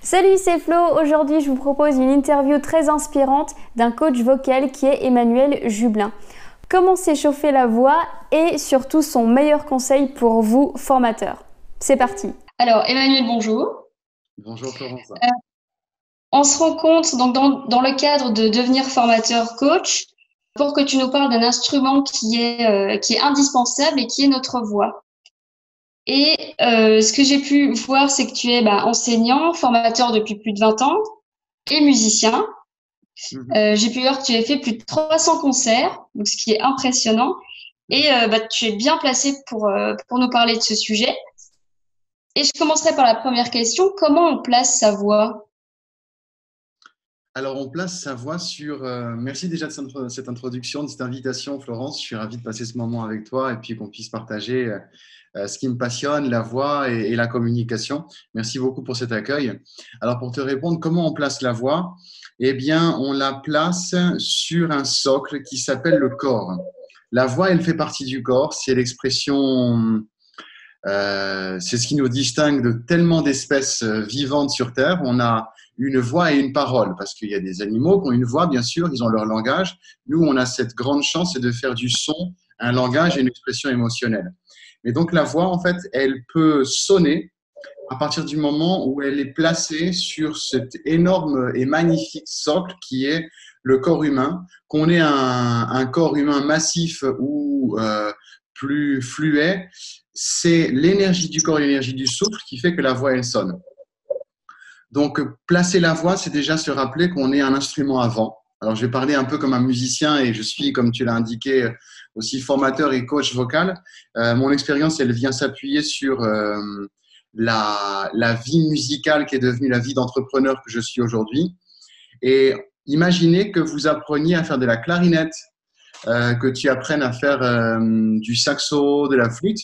Salut, c'est Flo. Aujourd'hui, je vous propose une interview très inspirante d'un coach vocal qui est Emmanuel Jublin. Comment s'échauffer la voix et surtout son meilleur conseil pour vous, formateurs. C'est parti. Alors, Emmanuel, bonjour. Bonjour Florence. On se rencontre donc dans le cadre de devenir formateur coach pour que tu nous parles d'un instrument qui est indispensable et qui est notre voix. Et ce que j'ai pu voir, c'est que tu es enseignant, formateur depuis plus de 20 ans et musicien. J'ai pu voir que tu as fait plus de 300 concerts, donc ce qui est impressionnant. Et tu es bien placé pour nous parler de ce sujet. Et je commencerai par la première question. Comment on place sa voix? Alors, on place sa voix sur… merci déjà de cette introduction, de cette invitation, Florence. Je suis ravi de passer ce moment avec toi et puis qu'on puisse partager ce qui me passionne, la voix et la communication. Merci beaucoup pour cet accueil. Alors, pour te répondre, comment on place la voix? Eh bien, on la place sur un socle qui s'appelle le corps. La voix, elle fait partie du corps. C'est l'expression… c'est ce qui nous distingue de tellement d'espèces vivantes sur Terre. On a une voix et une parole, parce qu'il y a des animaux qui ont une voix, bien sûr, ils ont leur langage. Nous, on a cette grande chance, c'est de faire du son, un langage et une expression émotionnelle. Mais donc, la voix, en fait, elle peut sonner à partir du moment où elle est placée sur cet énorme et magnifique socle qui est le corps humain. Qu'on ait un corps humain massif ou plus fluet, c'est l'énergie du corps et l'énergie du souffle qui fait que la voix, elle sonne. Donc, placer la voix, c'est déjà se rappeler qu'on est un instrument à vent. Alors, je vais parler un peu comme un musicien et je suis, comme tu l'as indiqué, aussi formateur et coach vocal. Mon expérience, elle vient s'appuyer sur la vie musicale qui est devenue la vie d'entrepreneur que je suis aujourd'hui. Et imaginez que vous appreniez à faire de la clarinette, que tu apprennes à faire du saxo, de la flûte.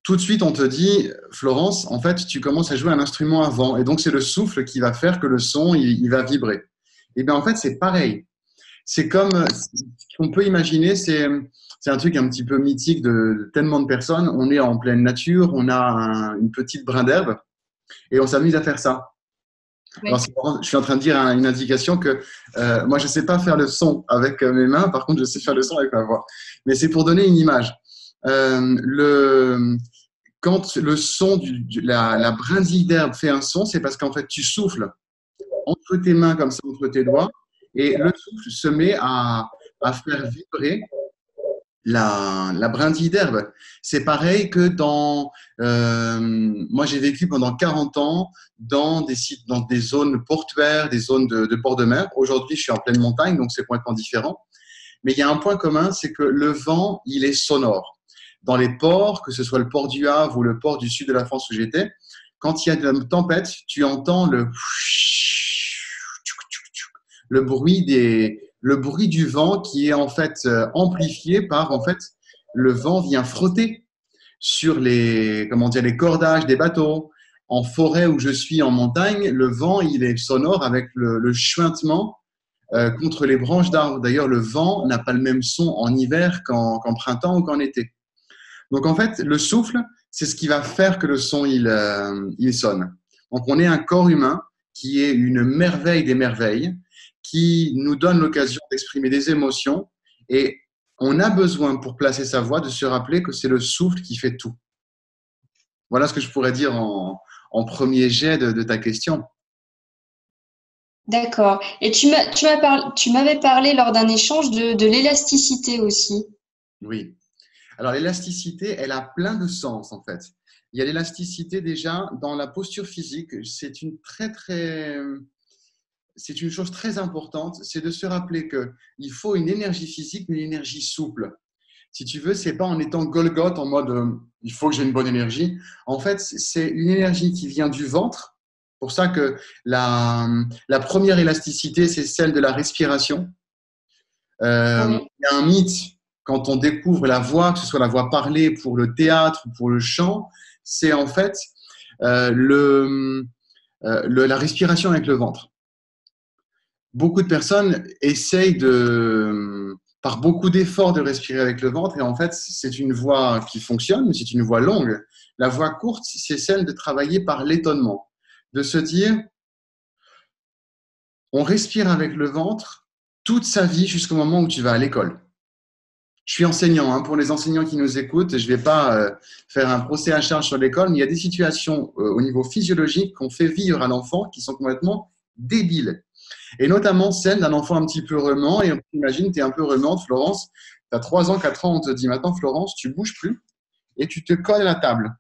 Tout de suite, on te dit, Florence, en fait, tu commences à jouer un instrument à vent. Et donc, c'est le souffle qui va faire que le son, il va vibrer. Et bien, en fait, c'est pareil. C'est comme, ce qu'on peut imaginer, c'est un truc un petit peu mythique de tellement de personnes. On est en pleine nature, on a une petite brin d'herbe et on s'amuse à faire ça. Oui. Alors, je suis en train de dire une indication que moi, je ne sais pas faire le son avec mes mains. Par contre, je sais faire le son avec ma voix. Mais c'est pour donner une image. Quand le son, la brindille d'herbe fait un son, c'est parce qu'en fait, tu souffles entre tes mains, comme ça, entre tes doigts, et le souffle se met à faire vibrer la brindille d'herbe. C'est pareil que moi j'ai vécu pendant 40 ans dans des sites, dans des zones portuaires, des zones de bord de mer. Aujourd'hui, je suis en pleine montagne, donc c'est complètement différent. Mais il y a un point commun, c'est que le vent, il est sonore. Dans les ports, que ce soit le port du Havre ou le port du sud de la France où j'étais, quand il y a de la tempête, tu entends le bruit du vent qui est en fait amplifié par en fait le vent vient frotter sur les cordages des bateaux. En forêt où je suis en montagne, le vent il est sonore avec le chuintement contre les branches d'arbres. D'ailleurs, le vent n'a pas le même son en hiver qu'en printemps ou qu'en été. Donc en fait, le souffle, c'est ce qui va faire que le son il sonne. Donc on est un corps humain qui est une merveille des merveilles, qui nous donne l'occasion d'exprimer des émotions et on a besoin pour placer sa voix de se rappeler que c'est le souffle qui fait tout. Voilà ce que je pourrais dire en premier jet de ta question. D'accord. Et tu m'avais parlé lors d'un échange de l'élasticité aussi. Oui. Alors l'élasticité, elle a plein de sens en fait. Il y a l'élasticité déjà dans la posture physique. C'est une chose très importante, c'est de se rappeler qu'il faut une énergie physique, mais une énergie souple. Si tu veux, c'est pas en étant Golgoth en mode il faut que j'ai une bonne énergie. En fait, c'est une énergie qui vient du ventre. Pour ça que la première élasticité, c'est celle de la respiration. Oui. Il y a un mythe quand on découvre la voix, que ce soit la voix parlée pour le théâtre ou pour le chant, c'est en fait la respiration avec le ventre. Beaucoup de personnes essayent par beaucoup d'efforts de respirer avec le ventre et en fait, c'est une voie qui fonctionne, mais c'est une voie longue. La voie courte, c'est celle de travailler par l'étonnement. de se dire, on respire avec le ventre toute sa vie jusqu'au moment où tu vas à l'école. Je suis enseignant, hein, pour les enseignants qui nous écoutent, je ne vais pas faire un procès à charge sur l'école, mais il y a des situations au niveau physiologique qu'on fait vivre à l'enfant qui sont complètement débiles. Et notamment celle d'un enfant un petit peu remuant. Et imagine, tu es un peu remuante, Florence, tu as 3 ans, 4 ans, on te dit maintenant, Florence, tu ne bouges plus et tu te colles à la table.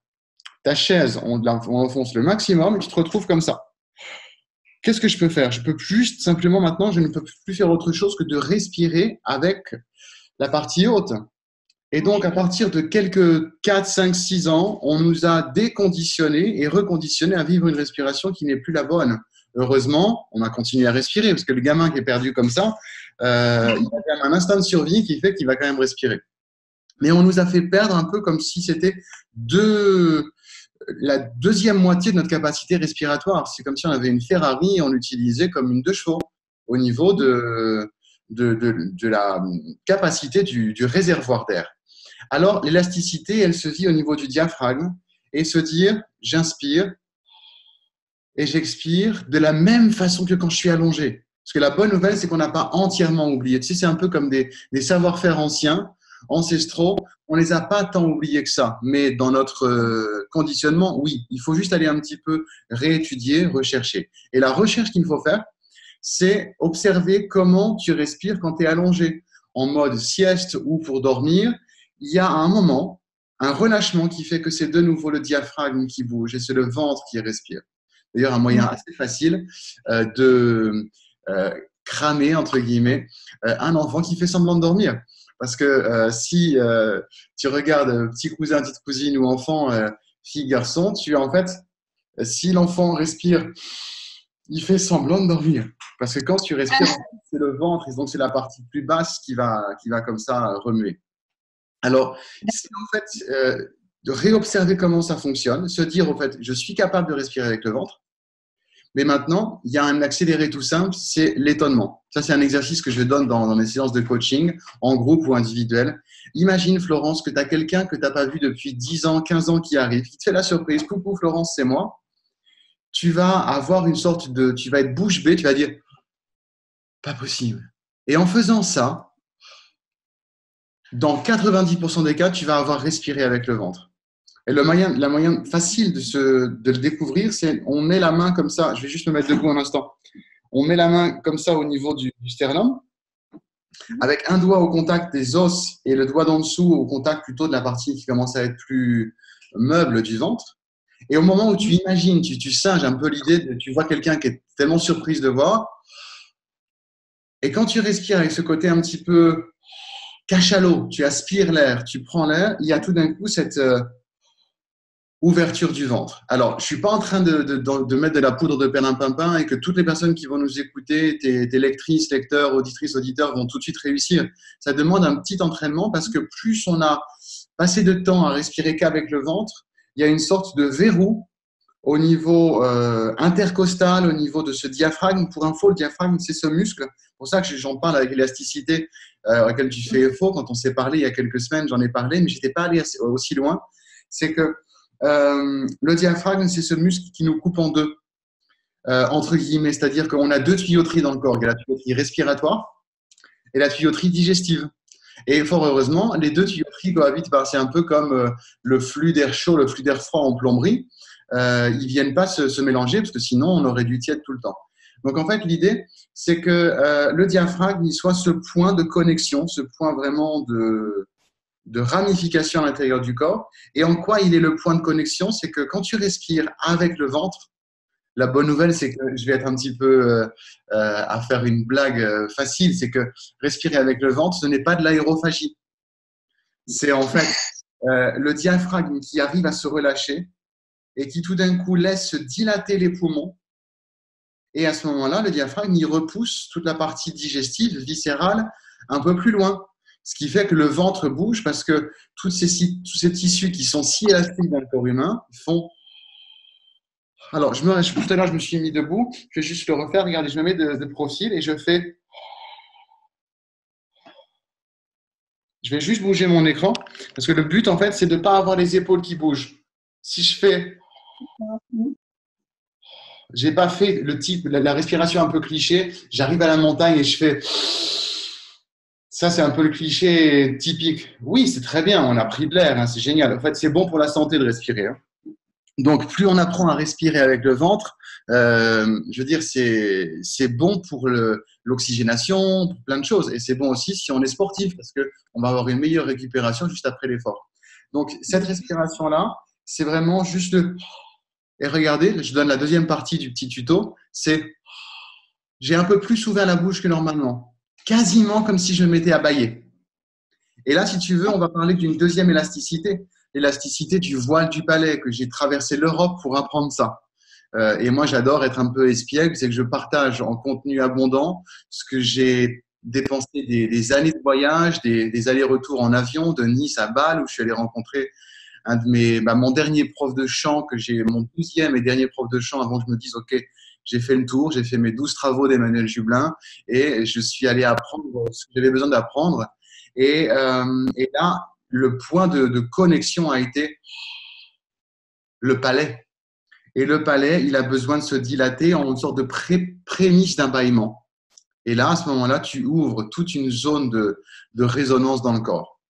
Ta chaise, on enfonce le maximum et tu te retrouves comme ça. Qu'est-ce que je peux faire? Je peux juste simplement maintenant, je ne peux plus faire autre chose que de respirer avec la partie haute. Et donc, à partir de quelques 4, 5, 6 ans, on nous a déconditionnés et reconditionnés à vivre une respiration qui n'est plus la bonne. Heureusement, on a continué à respirer parce que le gamin qui est perdu comme ça, il a quand même un instinct de survie qui fait qu'il va quand même respirer. Mais on nous a fait perdre un peu comme si c'était la deuxième moitié de notre capacité respiratoire. C'est comme si on avait une Ferrari et on l'utilisait comme une 2 chevaux au niveau de la capacité du réservoir d'air. Alors, l'élasticité, elle se vit au niveau du diaphragme et se dire, j'inspire et j'expire de la même façon que quand je suis allongé. Parce que la bonne nouvelle, c'est qu'on n'a pas entièrement oublié. Tu sais, c'est un peu comme des savoir-faire anciens, ancestraux. On ne les a pas tant oubliés que ça. Mais dans notre conditionnement, oui, il faut juste aller un petit peu réétudier, rechercher. Et la recherche qu'il faut faire, c'est observer comment tu respires quand tu es allongé. En mode sieste ou pour dormir, il y a un moment, un relâchement qui fait que c'est de nouveau le diaphragme qui bouge et c'est le ventre qui respire. D'ailleurs, un moyen assez facile de cramer, entre guillemets, un enfant qui fait semblant de dormir. Parce que si tu regardes petit cousin, petite cousine ou enfant, fille, garçon, en fait, si l'enfant respire, il fait semblant de dormir. Parce que quand tu respires, c'est le ventre, et donc c'est la partie plus basse qui va comme ça remuer. Alors, c'est en fait de réobserver comment ça fonctionne, se dire, en fait, je suis capable de respirer avec le ventre, mais maintenant, il y a un accéléré tout simple, c'est l'étonnement. Ça, c'est un exercice que je donne dans mes séances de coaching, en groupe ou individuel. Imagine, Florence, que tu as quelqu'un que tu n'as pas vu depuis 10 ans, 15 ans qui arrive, qui te fait la surprise. Coucou, Florence, c'est moi. Tu vas avoir une sorte de… Tu vas être bouche bée, tu vas dire « pas possible ». Et en faisant ça, dans 90% des cas, tu vas avoir respiré avec le ventre. Et la moyen facile de le découvrir, c'est on met la main comme ça. Je vais juste me mettre debout un instant. On met la main comme ça au niveau du sternum, avec un doigt au contact des os et le doigt d'en dessous au contact plutôt de la partie qui commence à être plus meuble du ventre. Et au moment où tu imagines, tu singes un peu l'idée, tu vois quelqu'un qui est tellement surprise de voir. Et quand tu respires avec ce côté un petit peu cachalot, tu aspires l'air, tu prends l'air, il y a tout d'un coup cette ouverture du ventre. Alors, je ne suis pas en train de mettre de la poudre de perlimpinpin et que toutes les personnes qui vont nous écouter, tes lectrices, lecteurs, auditrices, auditeurs, vont tout de suite réussir. Ça demande un petit entraînement parce que plus on a passé de temps à respirer qu'avec le ventre, il y a une sorte de verrou au niveau intercostal, au niveau de ce diaphragme. Pour info, le diaphragme, c'est ce muscle. C'est pour ça que j'en parle avec l'élasticité à laquelle tu fais faux. Quand on s'est parlé il y a quelques semaines, j'en ai parlé, mais je n'étais pas allé aussi loin. C'est que le diaphragme, c'est ce muscle qui nous coupe en deux, entre guillemets. C'est-à-dire qu'on a 2 tuyauteries dans le corps. Il y a la tuyauterie respiratoire et la tuyauterie digestive. Et fort heureusement, les 2 tuyauteries cohabitent. C'est un peu comme le flux d'air chaud, le flux d'air froid en plomberie. Ils ne viennent pas se mélanger parce que sinon, on aurait du tiède tout le temps. Donc, en fait, l'idée, c'est que le diaphragme, il soit ce point de connexion, ce point vraiment de ramification à l'intérieur du corps. Et en quoi il est le point de connexion? C'est que quand tu respires avec le ventre, la bonne nouvelle, c'est que je vais être un petit peu à faire une blague facile, c'est que respirer avec le ventre, ce n'est pas de l'aérophagie. C'est en fait le diaphragme qui arrive à se relâcher et qui tout d'un coup laisse se dilater les poumons. Et à ce moment-là, le diaphragme, il repousse toute la partie digestive, viscérale, un peu plus loin. Ce qui fait que le ventre bouge parce que tous ces tissus qui sont si élastiques dans le corps humain font… Alors, tout à l'heure, je me suis mis debout. Je vais juste le refaire. Regardez, je me mets de profil et je fais… Je vais juste bouger mon écran parce que le but, en fait, c'est de ne pas avoir les épaules qui bougent. Si je fais… j'ai pas fait le type, la respiration un peu cliché. J'arrive à la montagne et je fais. Ça, c'est un peu le cliché typique. Oui, c'est très bien, on a pris de l'air, hein, c'est génial. En fait, c'est bon pour la santé de respirer, hein. Donc, plus on apprend à respirer avec le ventre, je veux dire, c'est bon pour l'oxygénation, pour plein de choses. Et c'est bon aussi si on est sportif, parce qu'on va avoir une meilleure récupération juste après l'effort. Donc, cette respiration-là, c'est vraiment juste le… Et regardez, je donne la deuxième partie du petit tuto, c'est… J'ai un peu plus ouvert la bouche que normalement, quasiment comme si je me m'étais à bâiller. Et là, si tu veux, on va parler d'une deuxième élasticité, l'élasticité du voile du palais, que j'ai traversé l'Europe pour apprendre ça. Et moi, j'adore être un peu espiègle, c'est que je partage en contenu abondant ce que j'ai dépensé des années de voyage, des allers-retours en avion de Nice à Bâle, où je suis allé rencontrer un de mon dernier prof de chant, mon 12e et dernier prof de chant avant que je me dise, OK, j'ai fait le tour, j'ai fait mes 12 travaux d'Emmanuel Jublin et je suis allé apprendre ce que j'avais besoin d'apprendre. Et là, le point de connexion a été le palais. Et le palais, il a besoin de se dilater en une sorte de prémisse d'un bâillement. Et là, à ce moment-là, tu ouvres toute une zone de résonance dans le corps.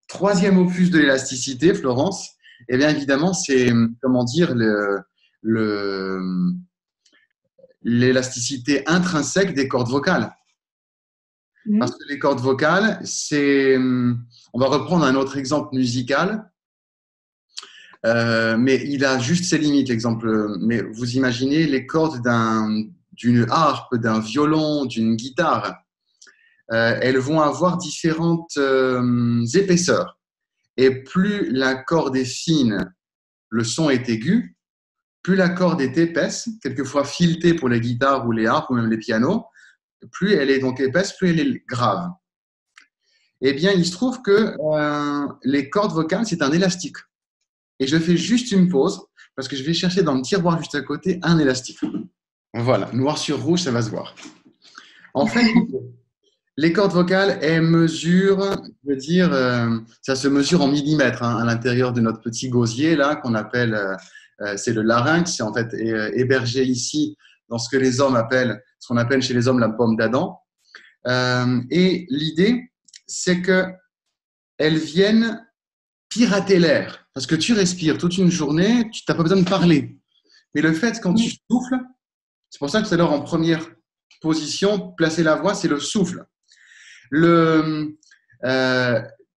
Troisième opus de l'élasticité, Florence, eh bien évidemment, c'est, comment dire, l'élasticité intrinsèque des cordes vocales. Parce que les cordes vocales, on va reprendre un autre exemple musical, mais il a juste ses limites, l'exemple. Mais vous imaginez les cordes d'une harpe, d'un violon, d'une guitare. Elles vont avoir différentes épaisseurs. Et plus la corde est fine, le son est aigu. Plus la corde est épaisse, quelquefois filetée pour les guitares ou les harpes ou même les pianos, plus elle est donc épaisse, plus elle est grave. Eh bien, il se trouve que les cordes vocales, c'est un élastique. Et je fais juste une pause parce que je vais chercher dans le tiroir juste à côté un élastique. Voilà, noir sur rouge, ça va se voir. En fait, les cordes vocales, elles mesurent, je veux dire, ça se mesure en millimètres à l'intérieur de notre petit gosier là qu'on appelle, c'est le larynx, c'est en fait hébergé ici dans ce que les hommes appellent, ce qu'on appelle chez les hommes la pomme d'Adam. Et l'idée, c'est qu'elles viennent pirater l'air. Parce que tu respires toute une journée, tu n'as pas besoin de parler. Mais le fait, quand tu souffles, c'est pour ça que tout à l'heure, en première position, placer la voix, c'est le souffle.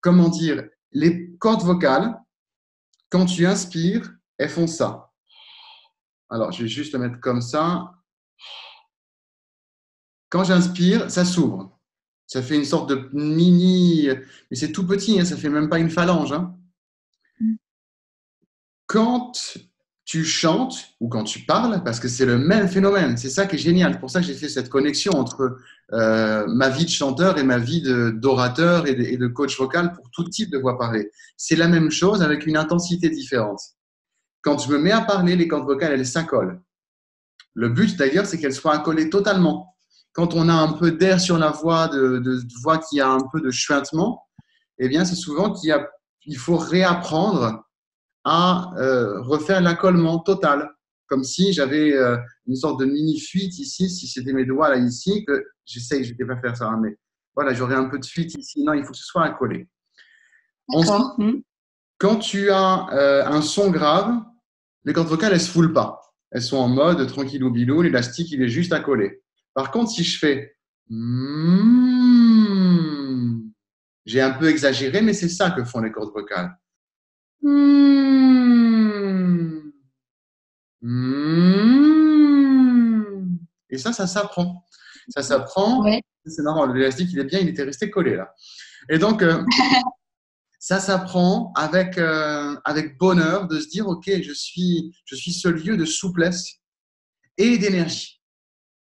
Comment dire, les cordes vocales, quand tu inspires, elles font ça. Alors, je vais juste le mettre comme ça. Quand j'inspire, ça s'ouvre. Ça fait une sorte de mini… Mais c'est tout petit, hein, ça ne fait même pas une phalange. Hein. Quand tu chantes ou quand tu parles, parce que c'est le même phénomène, c'est ça qui est génial. C'est pour ça que j'ai fait cette connexion entre ma vie de chanteur et ma vie d'orateur et de coach vocal pour tout type de voix parlée. C'est la même chose avec une intensité différente. Quand je me mets à parler, les cordes vocales, elles s'accolent. Le but d'ailleurs, c'est qu'elles soient accolées totalement. Quand on a un peu d'air sur la voix, de voix qui a un peu de chuintement, eh bien, c'est souvent qu'il faut réapprendre à refaire l'accollement total. Comme si j'avais une sorte de mini-fuite ici, si c'était mes doigts là ici, que j'essaye, je ne vais pas faire ça, hein, mais voilà, j'aurais un peu de fuite ici. Non, il faut que ce soit accolé. Ensuite, quand tu as un son grave, les cordes vocales, elles ne se foulent pas. Elles sont en mode tranquillou bilou, l'élastique, il est juste accolé. Par contre, si je fais j'ai un peu exagéré, mais c'est ça que font les cordes vocales. Et ça s'apprend. Ça s'apprend. Ouais. C'est marrant, l'élastique, il est bien, il était resté collé là. Et donc, ça s'apprend avec bonheur de se dire, OK, je suis ce lieu de souplesse et d'énergie.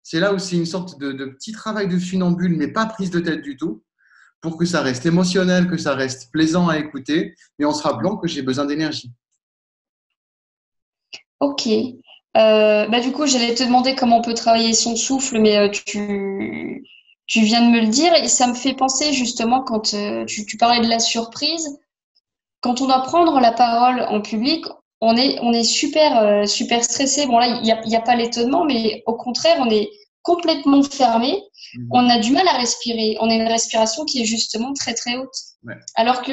C'est là où c'est une sorte de petit travail de funambule, mais pas prise de tête du tout, pour que ça reste émotionnel, que ça reste plaisant à écouter, mais on se rappelant que j'ai besoin d'énergie. Ok. Du coup, j'allais te demander comment on peut travailler son souffle, mais tu viens de me le dire et ça me fait penser justement quand tu parlais de la surprise. Quand on doit prendre la parole en public, on est super stressé. Bon, là, il y a pas l'étonnement, mais au contraire, on est complètement fermé. On a du mal à respirer. On a une respiration qui est justement très, très haute. Ouais. Alors que,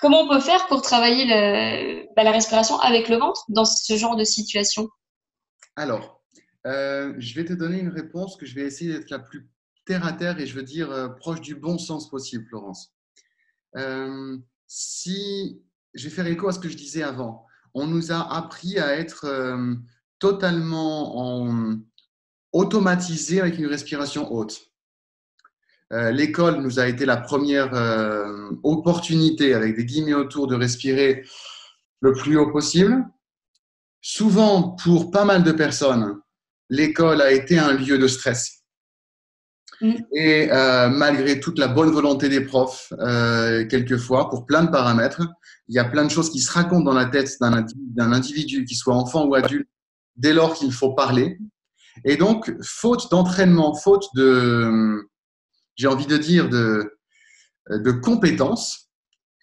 comment on peut faire pour travailler la respiration avec le ventre dans ce genre de situation? Alors, je vais te donner une réponse que je vais essayer d'être la plus terre à terre et je veux dire proche du bon sens possible, Florence. Si je vais faire écho à ce que je disais avant, on nous a appris à être totalement automatisé avec une respiration haute. L'école nous a été la première opportunité, avec des guillemets autour, de respirer le plus haut possible. Souvent, pour pas mal de personnes, l'école a été un lieu de stress. Et malgré toute la bonne volonté des profs, quelquefois, pour plein de paramètres, il y a plein de choses qui se racontent dans la tête d'un individu, qu'il soit enfant ou adulte, dès lors qu'il faut parler. Et donc, faute d'entraînement, faute de, j'ai envie de dire, de compétences,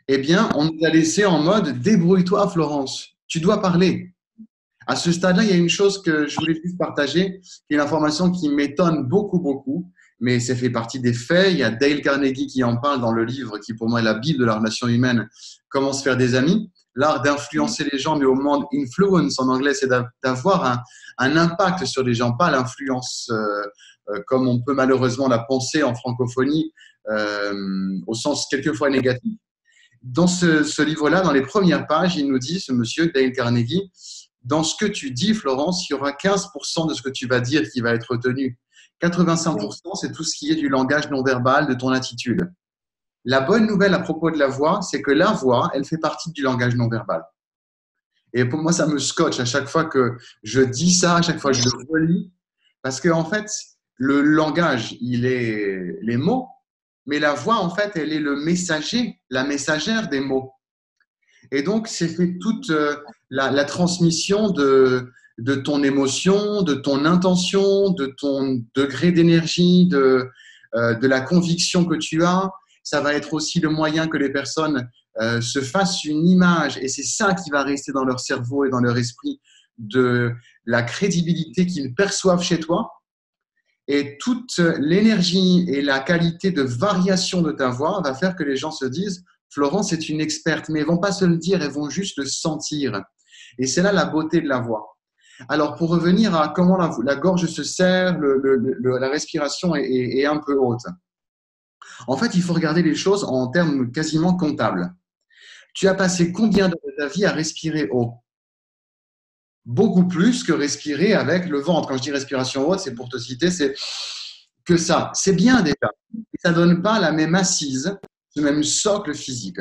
eh bien, on nous a laissé en mode « débrouille-toi, Florence, tu dois parler ». À ce stade-là, il y a une chose que je voulais juste partager, qui est une information qui m'étonne beaucoup, mais ça fait partie des faits. Il y a Dale Carnegie qui en parle dans le livre, qui pour moi est la Bible de la relation humaine, Comment se faire des amis. L'art d'influencer les gens, mais au monde influence en anglais, c'est d'avoir un impact sur les gens, pas l'influence comme on peut malheureusement la penser en francophonie, au sens quelquefois négatif. Dans ce livre-là, dans les premières pages, il nous dit, ce monsieur Dale Carnegie, dans ce que tu dis, Florence, il y aura 15% de ce que tu vas dire qui va être retenu. 85%, c'est tout ce qui est du langage non verbal, de ton attitude. La bonne nouvelle à propos de la voix, c'est que la voix, elle fait partie du langage non verbal. Et pour moi, ça me scotche à chaque fois que je dis ça, à chaque fois que je le relis, parce qu'en fait, le langage, il est les mots, mais la voix, en fait, elle est le messager, la messagère des mots. Et donc, c'est fait toute la transmission de ton émotion, de ton intention, de ton degré d'énergie, de la conviction que tu as. Ça va être aussi le moyen que les personnes se fassent une image, et c'est ça qui va rester dans leur cerveau et dans leur esprit, de la crédibilité qu'ils perçoivent chez toi. Et toute l'énergie et la qualité de variation de ta voix va faire que les gens se disent « Florence est une experte », mais elles ne vont pas se le dire, elles vont juste le sentir. Et c'est là la beauté de la voix. Alors, pour revenir à comment la gorge se serre, la respiration est un peu haute. En fait, il faut regarder les choses en termes quasiment comptables. Tu as passé combien d'heures de ta vie à respirer haut? Beaucoup plus que respirer avec le ventre. Quand je dis respiration haute, c'est pour te citer, c'est que ça. C'est bien déjà. Et ça ne donne pas la même assise, ce même socle physique.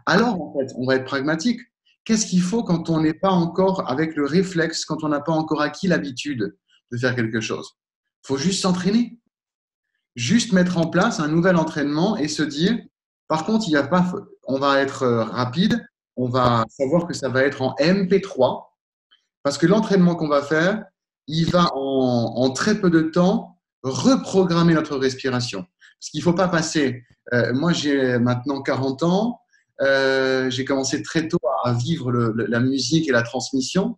Alors, en fait, on va être pragmatique. Qu'est-ce qu'il faut quand on n'est pas encore avec le réflexe, quand on n'a pas encore acquis l'habitude de faire quelque chose? Il faut juste s'entraîner. Juste mettre en place un nouvel entraînement et se dire, par contre, il y a pas, on va être rapide, on va savoir que ça va être en MP3, parce que l'entraînement qu'on va faire, il va en très peu de temps reprogrammer notre respiration. Parce qu'il ne faut pas passer. Moi, j'ai maintenant 40 ans. J'ai commencé très tôt à vivre la musique et la transmission.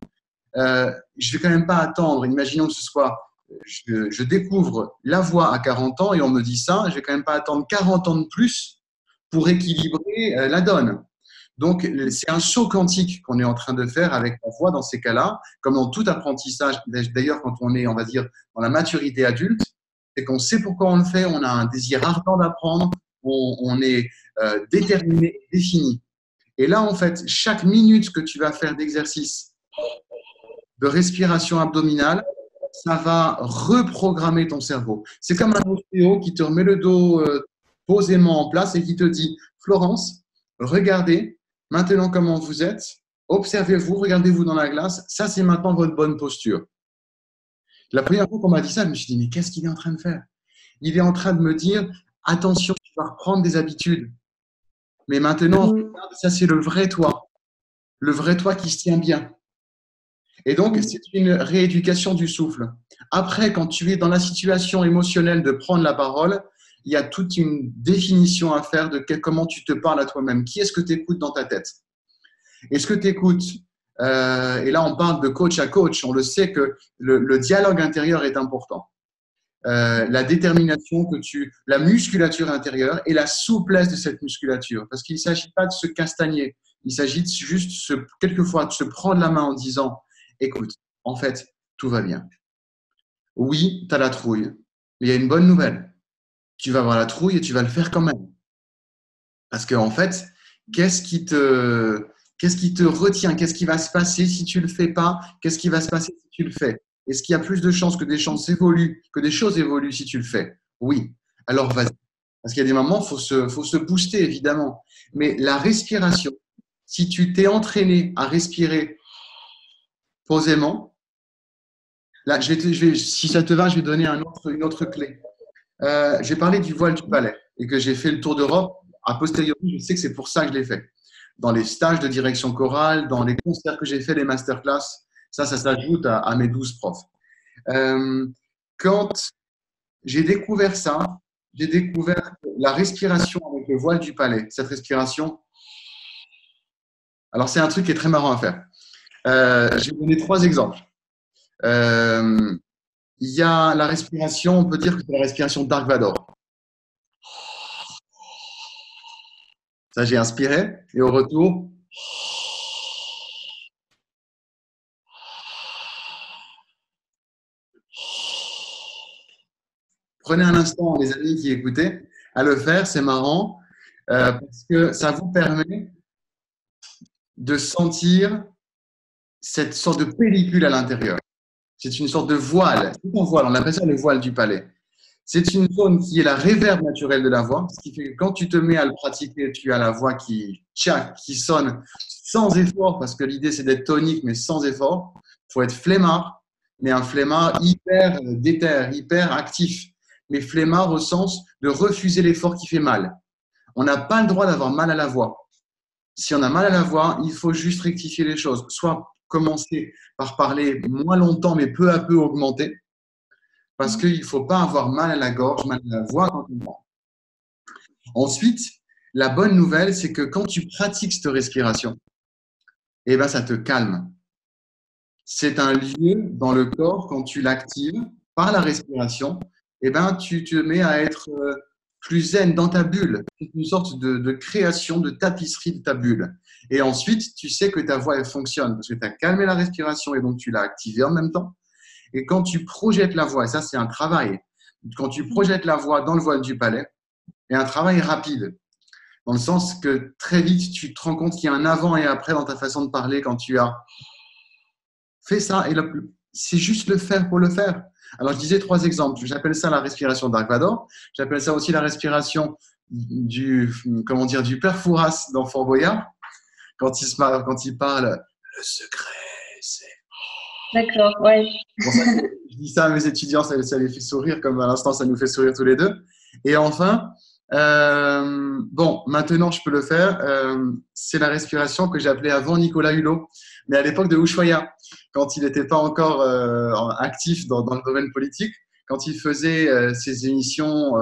Je ne vais quand même pas attendre. Imaginons que ce soit, je découvre la voix à 40 ans et on me dit ça. Je ne vais quand même pas attendre 40 ans de plus pour équilibrer la donne. Donc, c'est un saut quantique qu'on est en train de faire avec la voix dans ces cas-là, comme dans tout apprentissage. D'ailleurs, quand on est, on va dire, dans la maturité adulte, c'est qu'on sait pourquoi on le fait, on a un désir ardent d'apprendre, on est déterminé, défini. Et là, en fait, chaque minute que tu vas faire d'exercice de respiration abdominale, ça va reprogrammer ton cerveau. C'est comme un ostéo qui te remet le dos posément en place et qui te dit « Florence, regardez maintenant comment vous êtes, observez-vous, regardez-vous dans la glace, ça c'est maintenant votre bonne posture. » La première fois qu'on m'a dit ça, je me suis dit « Mais qu'est-ce qu'il est en train de faire ?» Il est en train de me dire « Attention, tu vas reprendre des habitudes. » Mais maintenant, ça c'est le vrai toi qui se tient bien. Et donc, c'est une rééducation du souffle. Après, quand tu es dans la situation émotionnelle de prendre la parole, il y a toute une définition à faire de comment tu te parles à toi-même. Qui est-ce que tu écoutes dans ta tête? Est-ce que tu écoutes Et là, on parle de coach à coach. On le sait que le dialogue intérieur est important. La détermination la musculature intérieure et la souplesse de cette musculature. Parce qu'il ne s'agit pas de se castagner. Il s'agit juste quelquefois de se prendre la main en disant, écoute, en fait, tout va bien. Oui, tu as la trouille, mais il y a une bonne nouvelle. Tu vas avoir la trouille et tu vas le faire quand même. Parce qu'en fait, qu'est-ce qui te retient? Qu'est-ce qui va se passer si tu ne le fais pas? Qu'est-ce qui va se passer si tu le fais? Est-ce qu'il y a plus de chances que des choses évoluent si tu le fais? Oui. Alors vas-y. Parce qu'il y a des moments, il faut se booster, évidemment. Mais la respiration, si tu t'es entraîné à respirer posément, là, si ça te va, je vais donner une autre clé. J'ai parlé du voile du palais et que j'ai fait le tour d'Europe. A posteriori, je sais que c'est pour ça que je l'ai fait. Dans les stages de direction chorale, dans les concerts que j'ai fait, les masterclass, ça s'ajoute à mes 12 profs. Quand j'ai découvert ça, j'ai découvert la respiration avec le voile du palais. Cette respiration, alors c'est un truc qui est très marrant à faire. Je vais donner 3 exemples. Il y a la respiration, on peut dire que c'est la respiration Dark Vador. Ça, j'ai inspiré et au retour, prenez un instant, les amis qui écoutaient, à le faire, c'est marrant, parce que ça vous permet de sentir cette sorte de pellicule à l'intérieur. C'est une sorte de voile. C'est un voile, on appelle ça le voile du palais. C'est une zone qui est la réverb naturelle de la voix, ce qui fait que quand tu te mets à le pratiquer, tu as la voix qui sonne sans effort, parce que l'idée c'est d'être tonique, mais sans effort. Il faut être flemmard, mais un flemmard hyper déter, hyper actif. Mais flemmard au sens de refuser l'effort qui fait mal. On n'a pas le droit d'avoir mal à la voix. Si on a mal à la voix, il faut juste rectifier les choses. Soit commencer par parler moins longtemps, mais peu à peu augmenter. Parce qu'il ne faut pas avoir mal à la gorge, mal à la voix quand on parle. Ensuite, la bonne nouvelle, c'est que quand tu pratiques cette respiration, eh ben, ça te calme. C'est un lieu dans le corps, quand tu l'actives par la respiration, eh ben, tu te mets à être plus zen dans ta bulle. C'est une sorte de création, de tapisserie de ta bulle. Et ensuite, tu sais que ta voix, elle fonctionne parce que tu as calmé la respiration et donc tu l'as activée en même temps. Et quand tu projettes la voix, et ça c'est un travail, quand tu projettes la voix dans le voile du palais, il y a un travail rapide, dans le sens que très vite tu te rends compte qu'il y a un avant et après dans ta façon de parler quand tu as fait ça. Et c'est juste le faire pour le faire. Alors je disais 3 exemples, j'appelle ça la respiration Dark Vador, j'appelle ça aussi la respiration du père Fouras dans Fort Boyard, quand il parle « le secret, c'est… » D'accord, ouais. Bon, je dis ça à mes étudiants, ça les fait sourire, comme à l'instant, ça nous fait sourire tous les deux. Et enfin, maintenant, je peux le faire. C'est la respiration que j'appelais avant Nicolas Hulot, mais à l'époque de Ushuaïa, quand il n'était pas encore actif dans le domaine politique, quand il faisait ses émissions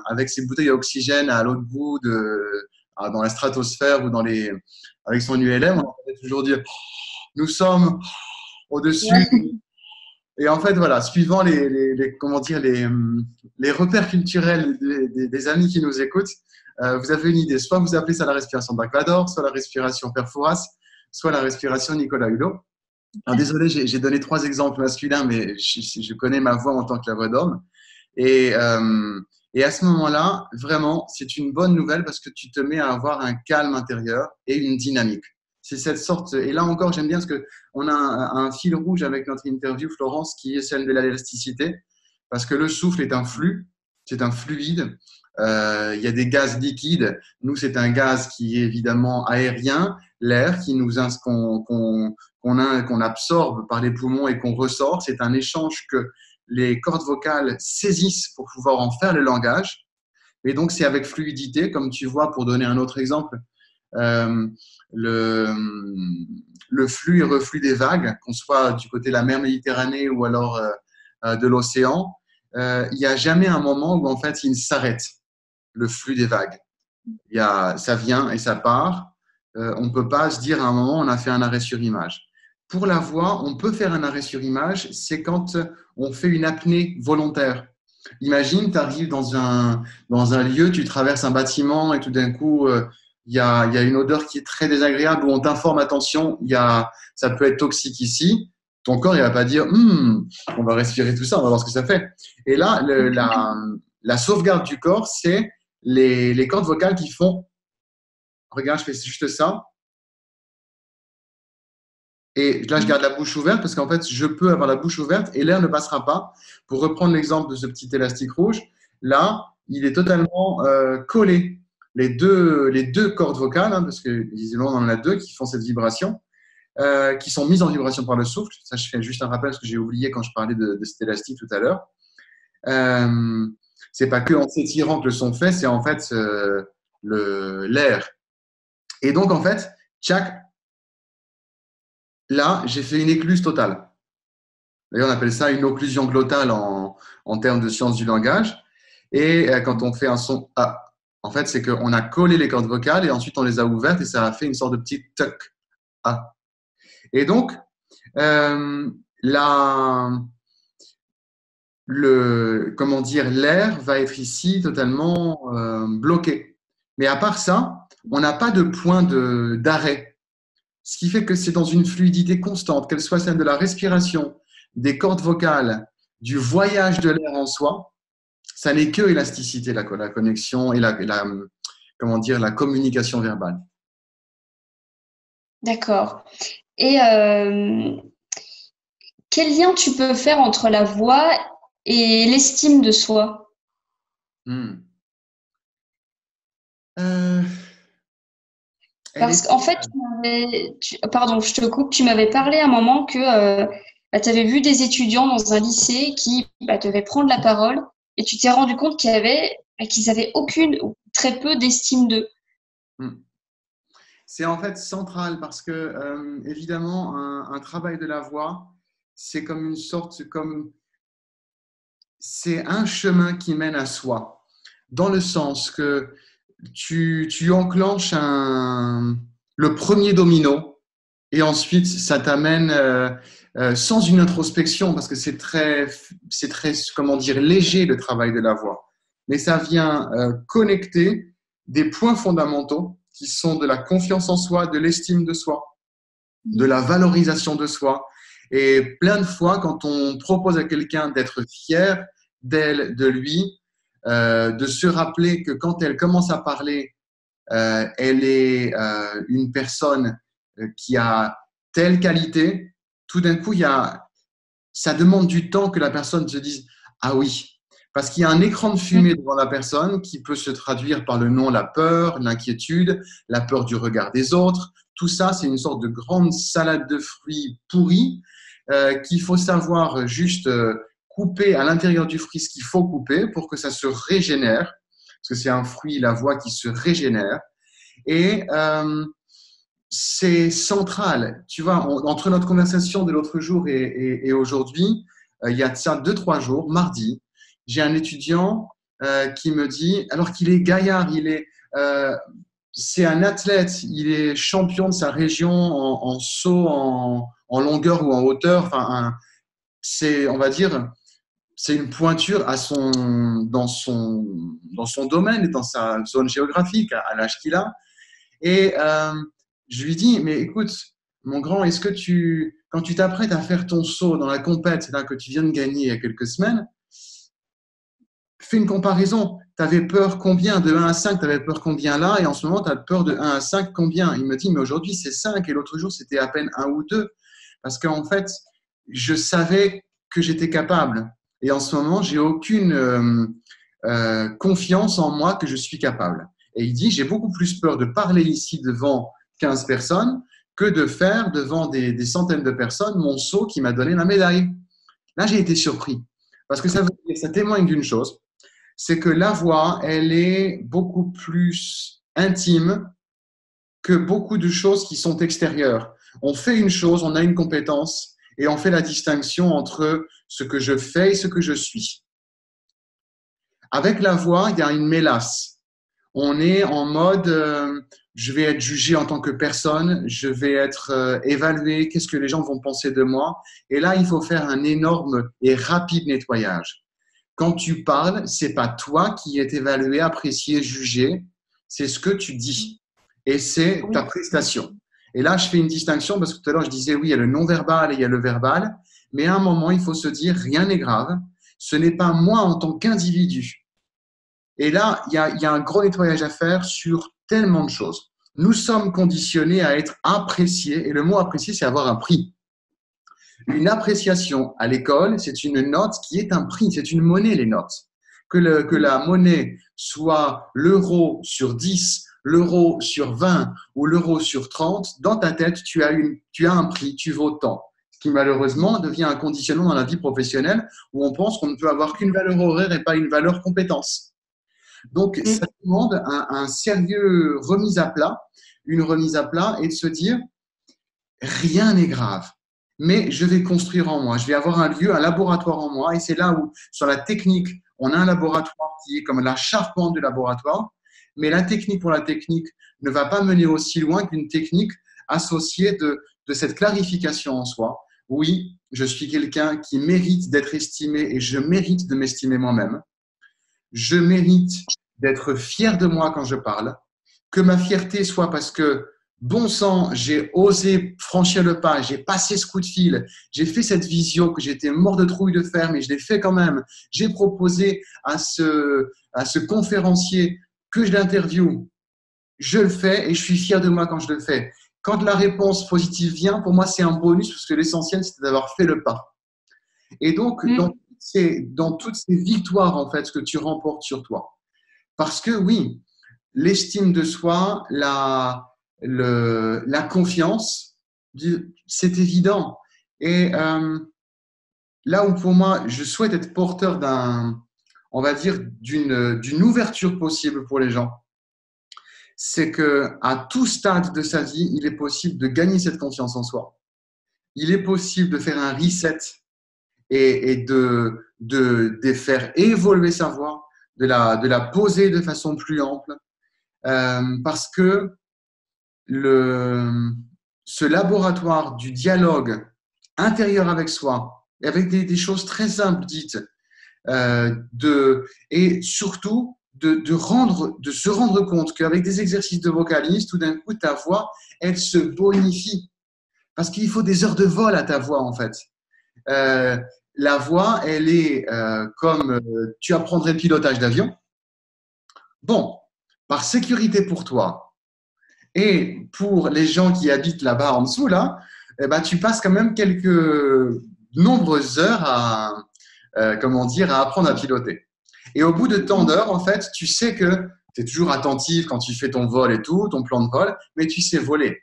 avec ses bouteilles à oxygène à l'autre bout, dans la stratosphère ou avec son ULM, on entendait toujours dire « Nous sommes… » au-dessus. Ouais. Et en fait, voilà, suivant les repères culturels des amis qui nous écoutent, vous avez une idée. Soit vous appelez ça la respiration Dark Vador, soit la respiration Père Fouras, soit la respiration Nicolas Hulot. Alors, désolé, j'ai donné 3 exemples masculins, mais je connais ma voix en tant que la voix d'homme. Et à ce moment-là, vraiment, c'est une bonne nouvelle parce que tu te mets à avoir un calme intérieur et une dynamique. C'est cette sorte, et là encore, j'aime bien parce qu'on a un fil rouge avec notre interview, Florence, qui est celle de l'élasticité, parce que le souffle est un flux, c'est un fluide. Il y a des gaz liquides. Nous, c'est un gaz qui est évidemment aérien, l'air qu'on absorbe par les poumons et qu'on ressort. C'est un échange que les cordes vocales saisissent pour pouvoir en faire le langage. Et donc, c'est avec fluidité, comme tu vois, pour donner un autre exemple. Le flux et reflux des vagues, qu'on soit du côté de la mer Méditerranée ou alors de l'océan, il n'y a jamais un moment où en fait il s'arrête, le flux des vagues. Ça vient et ça part. On ne peut pas se dire à un moment on a fait un arrêt sur image. pour la voix, on peut faire un arrêt sur image, c'est quand on fait une apnée volontaire. Imagine, tu arrives dans un lieu, tu traverses un bâtiment et tout d'un coup, il y a une odeur qui est très désagréable où on t'informe, attention, ça peut être toxique ici. Ton corps, il va pas dire, on va respirer tout ça, on va voir ce que ça fait. Et là, la sauvegarde du corps, c'est les cordes vocales qui font, regarde, je fais juste ça. Et là, je garde la bouche ouverte parce qu'en fait, je peux avoir la bouche ouverte et l'air ne passera pas. Pour reprendre l'exemple de ce petit élastique rouge, là, il est totalement collé. Les deux cordes vocales, hein, parce que visiblement, on en a deux qui font cette vibration, qui sont mises en vibration par le souffle. Ça, je fais juste un rappel parce que j'ai oublié quand je parlais de cet élastique tout à l'heure. C'est pas que en s'étirant que le son fait, c'est en fait l'air. Et donc, en fait, là, j'ai fait une écluse totale. D'ailleurs, on appelle ça une occlusion glottale en termes de sciences du langage. Et quand on fait un son A, en fait, c'est qu'on a collé les cordes vocales et ensuite on les a ouvertes et ça a fait une sorte de petit tuck A. Et donc, l'air va être ici totalement bloqué. Mais à part ça, on n'a pas de point d'arrêt. Ce qui fait que c'est dans une fluidité constante, qu'elle soit celle de la respiration, des cordes vocales, du voyage de l'air en soi. Ça n'est que élasticité, la connexion et la communication verbale. D'accord. Et quel lien tu peux faire entre la voix et l'estime de soi? Parce qu'en fait, pardon, je te coupe, tu m'avais parlé à un moment que tu avais vu des étudiants dans un lycée qui devaient prendre la parole et tu t'es rendu compte qu'ils avaient aucune ou très peu d'estime d'eux. C'est en fait central parce que, évidemment, un travail de la voix, c'est comme c'est un chemin qui mène à soi, dans le sens que tu enclenches le premier domino et ensuite ça t'amène sans une introspection parce que c'est très léger le travail de la voix, mais ça vient connecter des points fondamentaux qui sont de la confiance en soi, de l'estime de soi, de la valorisation de soi. Et plein de fois, quand on propose à quelqu'un d'être fier d'elle, de lui, de se rappeler que quand elle commence à parler, elle est une personne qui a telle qualité, tout d'un coup, ça demande du temps que la personne se dise « Ah oui ». Parce qu'il y a un écran de fumée devant la personne qui peut se traduire par le nom, la peur, l'inquiétude, la peur du regard des autres. Tout ça, c'est une sorte de grande salade de fruits pourris qu'il faut savoir juste couper à l'intérieur du fruit ce qu'il faut couper pour que ça se régénère. Parce que c'est un fruit, la voix qui se régénère. Et c'est central. Tu vois, entre notre conversation de l'autre jour et aujourd'hui, il y a de ça 2-3 jours, mardi, j'ai un étudiant qui me dit, alors qu'il est gaillard, c'est un athlète, il est champion de sa région en saut en longueur ou en hauteur. Enfin, on va dire, c'est une pointure dans son domaine et dans sa zone géographique à l'âge qu'il a. Et je lui dis, mais écoute, mon grand, est-ce que quand tu t'apprêtes à faire ton saut dans la compète là, que tu viens de gagner il y a quelques semaines, fais une comparaison. Tu avais peur combien? De 1 à 5, tu avais peur combien là? Et en ce moment, tu as peur de 1 à 5, combien? Il me dit, mais aujourd'hui, c'est 5 et l'autre jour, c'était à peine 1 ou 2. Parce qu'en fait, je savais que j'étais capable. Et en ce moment, j'ai aucune confiance en moi que je suis capable. Et il dit, j'ai beaucoup plus peur de parler ici devant 15 personnes que de faire devant des centaines de personnes mon saut qui m'a donné la médaille. Là, j'ai été surpris. Parce que ça témoigne d'une chose, c'est que la voix, elle est beaucoup plus intime que beaucoup de choses qui sont extérieures. On fait une chose, on a une compétence et on fait la distinction entre ce que je fais et ce que je suis. Avec la voix, il y a une mélasse. on est en mode je vais être jugé en tant que personne, je vais être évalué, qu'est-ce que les gens vont penser de moi? Et là, il faut faire un énorme et rapide nettoyage. Quand tu parles, c'est pas toi qui es évalué, apprécié, jugé, c'est ce que tu dis et c'est ta prestation. Et là, je fais une distinction parce que tout à l'heure, je disais oui, il y a le non-verbal et il y a le verbal, mais à un moment, il faut se dire rien n'est grave, ce n'est pas moi en tant qu'individu. Et là, il y a un gros nettoyage à faire sur tellement de choses. Nous sommes conditionnés à être appréciés et le mot apprécié, c'est avoir un prix. Une appréciation à l'école, c'est une note qui est un prix, c'est une monnaie, les notes. Que la monnaie soit l'euro sur 10, l'euro sur 20 ou l'euro sur 30, dans ta tête, tu as un prix, tu vaux tant. Ce qui malheureusement devient un conditionnement dans la vie professionnelle où on pense qu'on ne peut avoir qu'une valeur horaire et pas une valeur compétence. Donc, ça demande un sérieux une remise à plat et de se dire rien n'est grave. Mais je vais construire en moi, je vais avoir un lieu, un laboratoire en moi et c'est là où, sur la technique, on a un laboratoire qui est comme l'acharpement du laboratoire, mais la technique pour la technique ne va pas mener aussi loin qu'une technique associée de cette clarification en soi. Oui, je suis quelqu'un qui mérite d'être estimé et je mérite de m'estimer moi-même. Je mérite d'être fier de moi quand je parle, que ma fierté soit parce que bon sang, j'ai osé franchir le pas, j'ai passé ce coup de fil, j'ai fait cette visio que j'étais mort de trouille de faire, mais je l'ai fait quand même. J'ai proposé à ce conférencier que je l'interviewe. Je le fais et je suis fier de moi quand je le fais. Quand la réponse positive vient, pour moi, c'est un bonus parce que l'essentiel, c'est d'avoir fait le pas. Et donc, dans toutes ces victoires, en fait, que tu remportes sur toi. Parce que oui, l'estime de soi, la confiance, c'est évident. Et là où pour moi, je souhaite être porteur on va dire, d'une ouverture possible pour les gens, c'est qu'à tout stade de sa vie, il est possible de gagner cette confiance en soi. Il est possible de faire un reset et de faire évoluer sa voix, de la poser de façon plus ample, parce que ce laboratoire du dialogue intérieur avec soi, et avec des choses très simples dites, et surtout de se rendre compte qu'avec des exercices de vocalise, tout d'un coup, ta voix, elle se bonifie. Parce qu'il faut des heures de vol à ta voix, en fait. La voix, elle est comme tu apprendrais le pilotage d'avion. Bon, par sécurité pour toi et pour les gens qui habitent là-bas en dessous, là, eh ben, tu passes quand même quelques nombreuses heures à apprendre à piloter. Et au bout de tant d'heures, en fait, tu sais que tu es toujours attentif quand tu fais ton vol et tout, ton plan de vol, mais tu sais voler.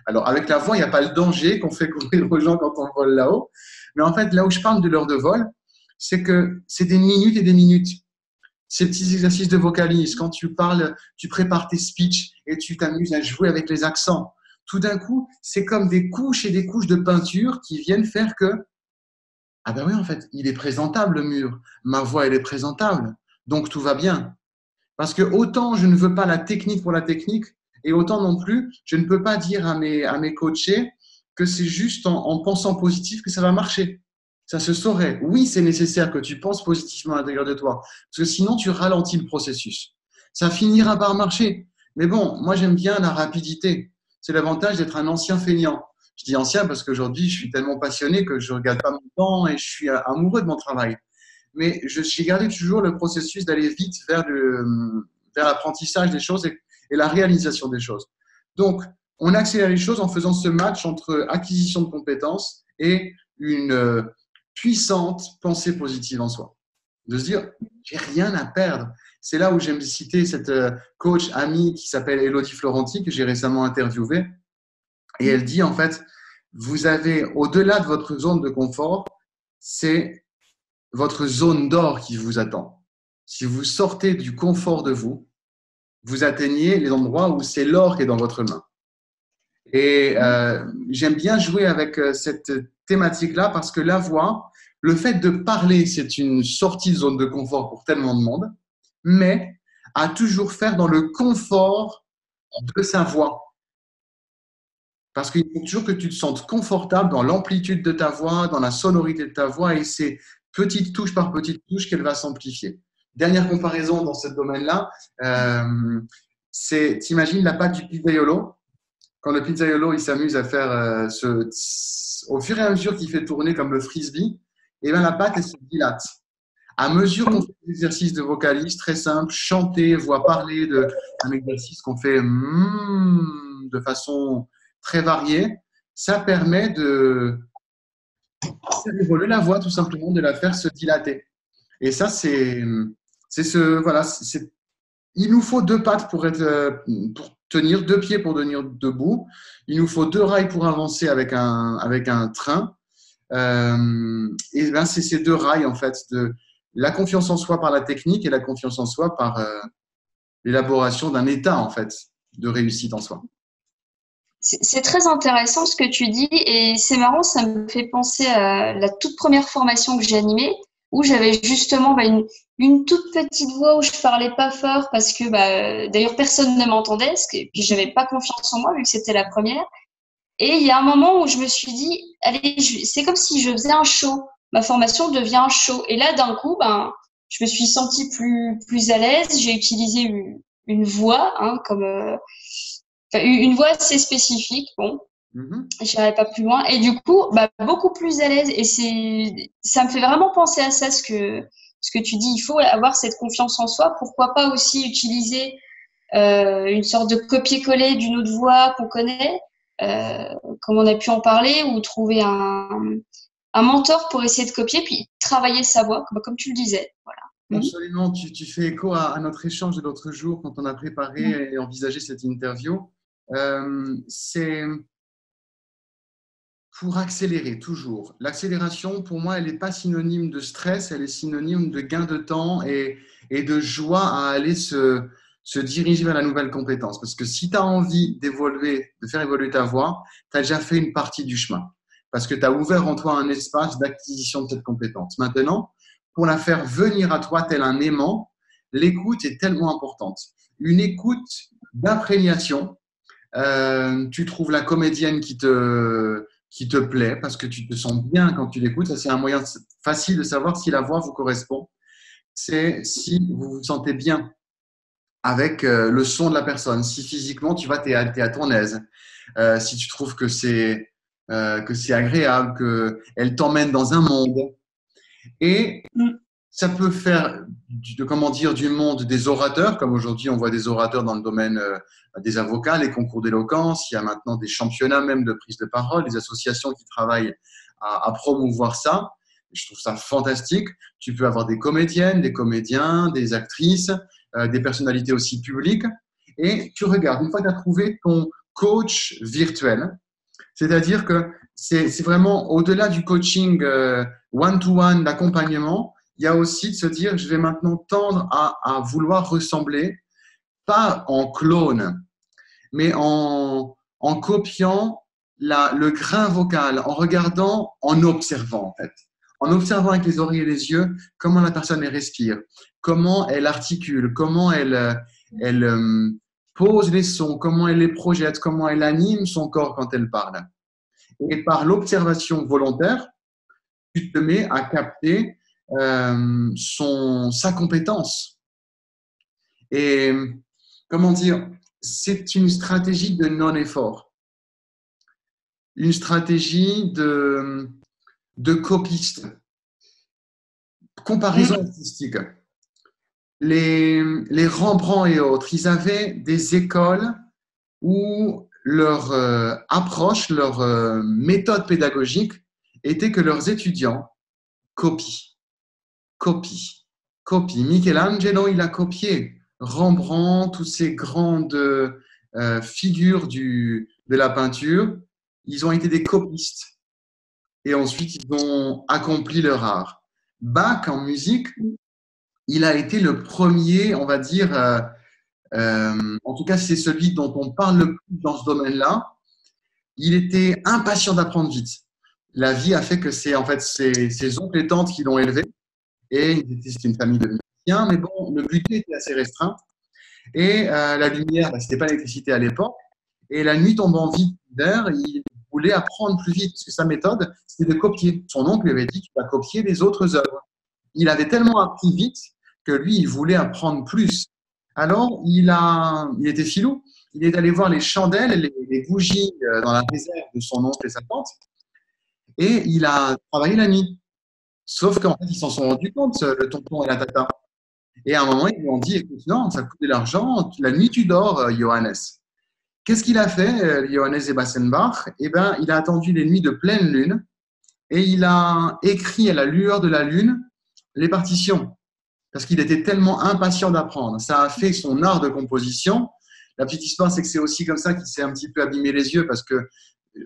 Alors, avec la voix, il n'y a pas le danger qu'on fait courir aux gens quand on vole là-haut. Mais en fait, là où je parle de l'heure de vol, c'est que c'est des minutes et des minutes. Ces petits exercices de vocalise, quand tu parles, tu prépares tes speeches et tu t'amuses à jouer avec les accents. Tout d'un coup, c'est comme des couches et des couches de peinture qui viennent faire que ah ben oui, en fait, il est présentable le mur. Ma voix, elle est présentable. Donc, tout va bien. Parce que autant je ne veux pas la technique pour la technique, et autant non plus, je ne peux pas dire à mes coachés que c'est juste en pensant positif que ça va marcher. Ça se saurait. Oui, c'est nécessaire que tu penses positivement à l'intérieur de toi. Parce que sinon, tu ralentis le processus. Ça finira par marcher. Mais bon, moi, j'aime bien la rapidité. C'est l'avantage d'être un ancien feignant. Je dis ancien parce qu'aujourd'hui, je suis tellement passionné que je ne regarde pas mon temps et je suis amoureux de mon travail. Mais j'ai gardé toujours le processus d'aller vite vers l'apprentissage des choses et la réalisation des choses. Donc, on accélère les choses en faisant ce match entre acquisition de compétences et une puissante pensée positive en soi. De se dire, j'ai rien à perdre. C'est là où j'aime citer cette coach amie qui s'appelle Elodie Florenti, que j'ai récemment interviewée. Et elle dit, en fait, vous avez, au-delà de votre zone de confort, c'est votre zone d'or qui vous attend. Si vous sortez du confort de vous, vous atteignez les endroits où c'est l'or qui est dans votre main. Et j'aime bien jouer avec cette thématique-là parce que la voix, le fait de parler, c'est une sortie de zone de confort pour tellement de monde. Mais à toujours faire dans le confort de sa voix. Parce qu'il faut toujours que tu te sentes confortable dans l'amplitude de ta voix, dans la sonorité de ta voix, et c'est petite touche par petite touche qu'elle va s'amplifier. Dernière comparaison dans ce domaine-là, t'imagines la pâte du pizzaiolo. Quand le pizzaiolo il s'amuse à faire au fur et à mesure qu'il fait tourner comme le frisbee, et bien la pâte elle se dilate. À mesure qu'on fait des exercices de vocalise très simples, chanter, voix parler, un exercice qu'on fait de façon très variée, ça permet de faire évoluer la voix tout simplement, de la faire se dilater. Et ça, il nous faut 2 pattes pour tenir, 2 pieds pour tenir debout. Il nous faut 2 rails pour avancer avec un train. Et ben, c'est ces 2 rails, en fait, de la confiance en soi par la technique et la confiance en soi par l'élaboration d'un état, en fait, de réussite en soi. C'est très intéressant ce que tu dis et c'est marrant, ça me fait penser à la toute première formation que j'ai animée où j'avais justement une toute petite voix où je parlais pas fort parce que d'ailleurs personne ne m'entendait puis j'avais pas confiance en moi vu que c'était la première. Et il y a un moment où je me suis dit, allez, c'est comme si je faisais un show. Ma formation devient un show. Et là, d'un coup, je me suis sentie plus à l'aise. J'ai utilisé une voix, comme une voix assez spécifique. Bon, j'irai pas plus loin. Et du coup, beaucoup plus à l'aise. Et ça me fait vraiment penser à ça, ce que tu dis. Il faut avoir cette confiance en soi. Pourquoi pas aussi utiliser une sorte de copier-coller d'une autre voix qu'on connaît. Comme on a pu en parler, ou trouver un mentor pour essayer de copier, puis travailler sa voix, comme tu le disais. Voilà. Absolument, tu fais écho à notre échange de l'autre jour quand on a préparé et envisagé cette interview. C'est pour accélérer toujours. L'accélération, pour moi, elle n'est pas synonyme de stress, elle est synonyme de gain de temps et de joie à aller se diriger vers la nouvelle compétence. Parce que si tu as envie d'évoluer, de faire évoluer ta voix, tu as déjà fait une partie du chemin. Parce que tu as ouvert en toi un espace d'acquisition de cette compétence. Maintenant, pour la faire venir à toi tel un aimant, l'écoute est tellement importante. Une écoute d'imprégnation. Tu trouves la comédienne qui te plaît parce que tu te sens bien quand tu l'écoutes. Ça, c'est un moyen facile de savoir si la voix vous correspond. C'est si vous vous sentez bien avec le son de la personne. Si physiquement, tu es à ton aise. Si tu trouves que c'est agréable, qu'elle t'emmène dans un monde. Et ça peut faire du monde des orateurs, comme aujourd'hui on voit des orateurs dans le domaine des avocats, les concours d'éloquence. Il y a maintenant des championnats même de prise de parole, des associations qui travaillent à promouvoir ça. Je trouve ça fantastique. Tu peux avoir des comédiennes, des comédiens, des actrices, des personnalités aussi publiques. Et tu regardes, une fois que tu as trouvé ton coach virtuel, c'est-à-dire que c'est vraiment au-delà du coaching one-to-one, d'accompagnement, il y a aussi de se dire, je vais maintenant tendre à vouloir ressembler, pas en clone, mais en copiant le grain vocal, en regardant, en observant en fait. En observant avec les oreilles et les yeux comment la personne respire, comment elle articule, comment elle pose les sons, comment elle les projette, comment elle anime son corps quand elle parle. Et par l'observation volontaire, tu te mets à capter sa compétence. Et comment dire, c'est une stratégie de non-effort, une stratégie de copiste. Comparaison artistique. Les Rembrandt et autres, ils avaient des écoles où leur approche, leur méthode pédagogique était que leurs étudiants copient. Michelangelo, il a copié. Rembrandt, toutes ces grandes figures de la peinture, ils ont été des copistes. Et ensuite, ils ont accompli leur art. Bach, en musique, il a été le premier, on va dire, en tout cas, c'est celui dont on parle le plus dans ce domaine-là. Il était impatient d'apprendre vite. La vie a fait que c'est en fait ses oncles et tantes qui l'ont élevé. Et c'était une famille de musiciens, mais bon, le budget était assez restreint. Et la lumière, ce n'était pas l'électricité à l'époque. Et la nuit tombant vite d'air, il voulait apprendre plus vite, parce que sa méthode, c'était de copier. Son oncle lui avait dit, tu vas copier les autres œuvres. Il avait tellement appris vite que lui, il voulait apprendre plus. Alors, il était filou. Il est allé voir les chandelles, les bougies dans la réserve de son oncle et sa tante, et il a travaillé la nuit. Sauf qu'en fait, ils s'en sont rendus compte, le tonton et la tata. Et à un moment, ils lui ont dit, écoute, non, ça coûte de l'argent, la nuit tu dors, Johannes. Qu'est-ce qu'il a fait, Johannes Ebersembach? Eh bien, il a attendu les nuits de pleine lune et il a écrit à la lueur de la lune les partitions parce qu'il était tellement impatient d'apprendre. Ça a fait son art de composition. La petite histoire, c'est que c'est aussi comme ça qu'il s'est un petit peu abîmé les yeux parce que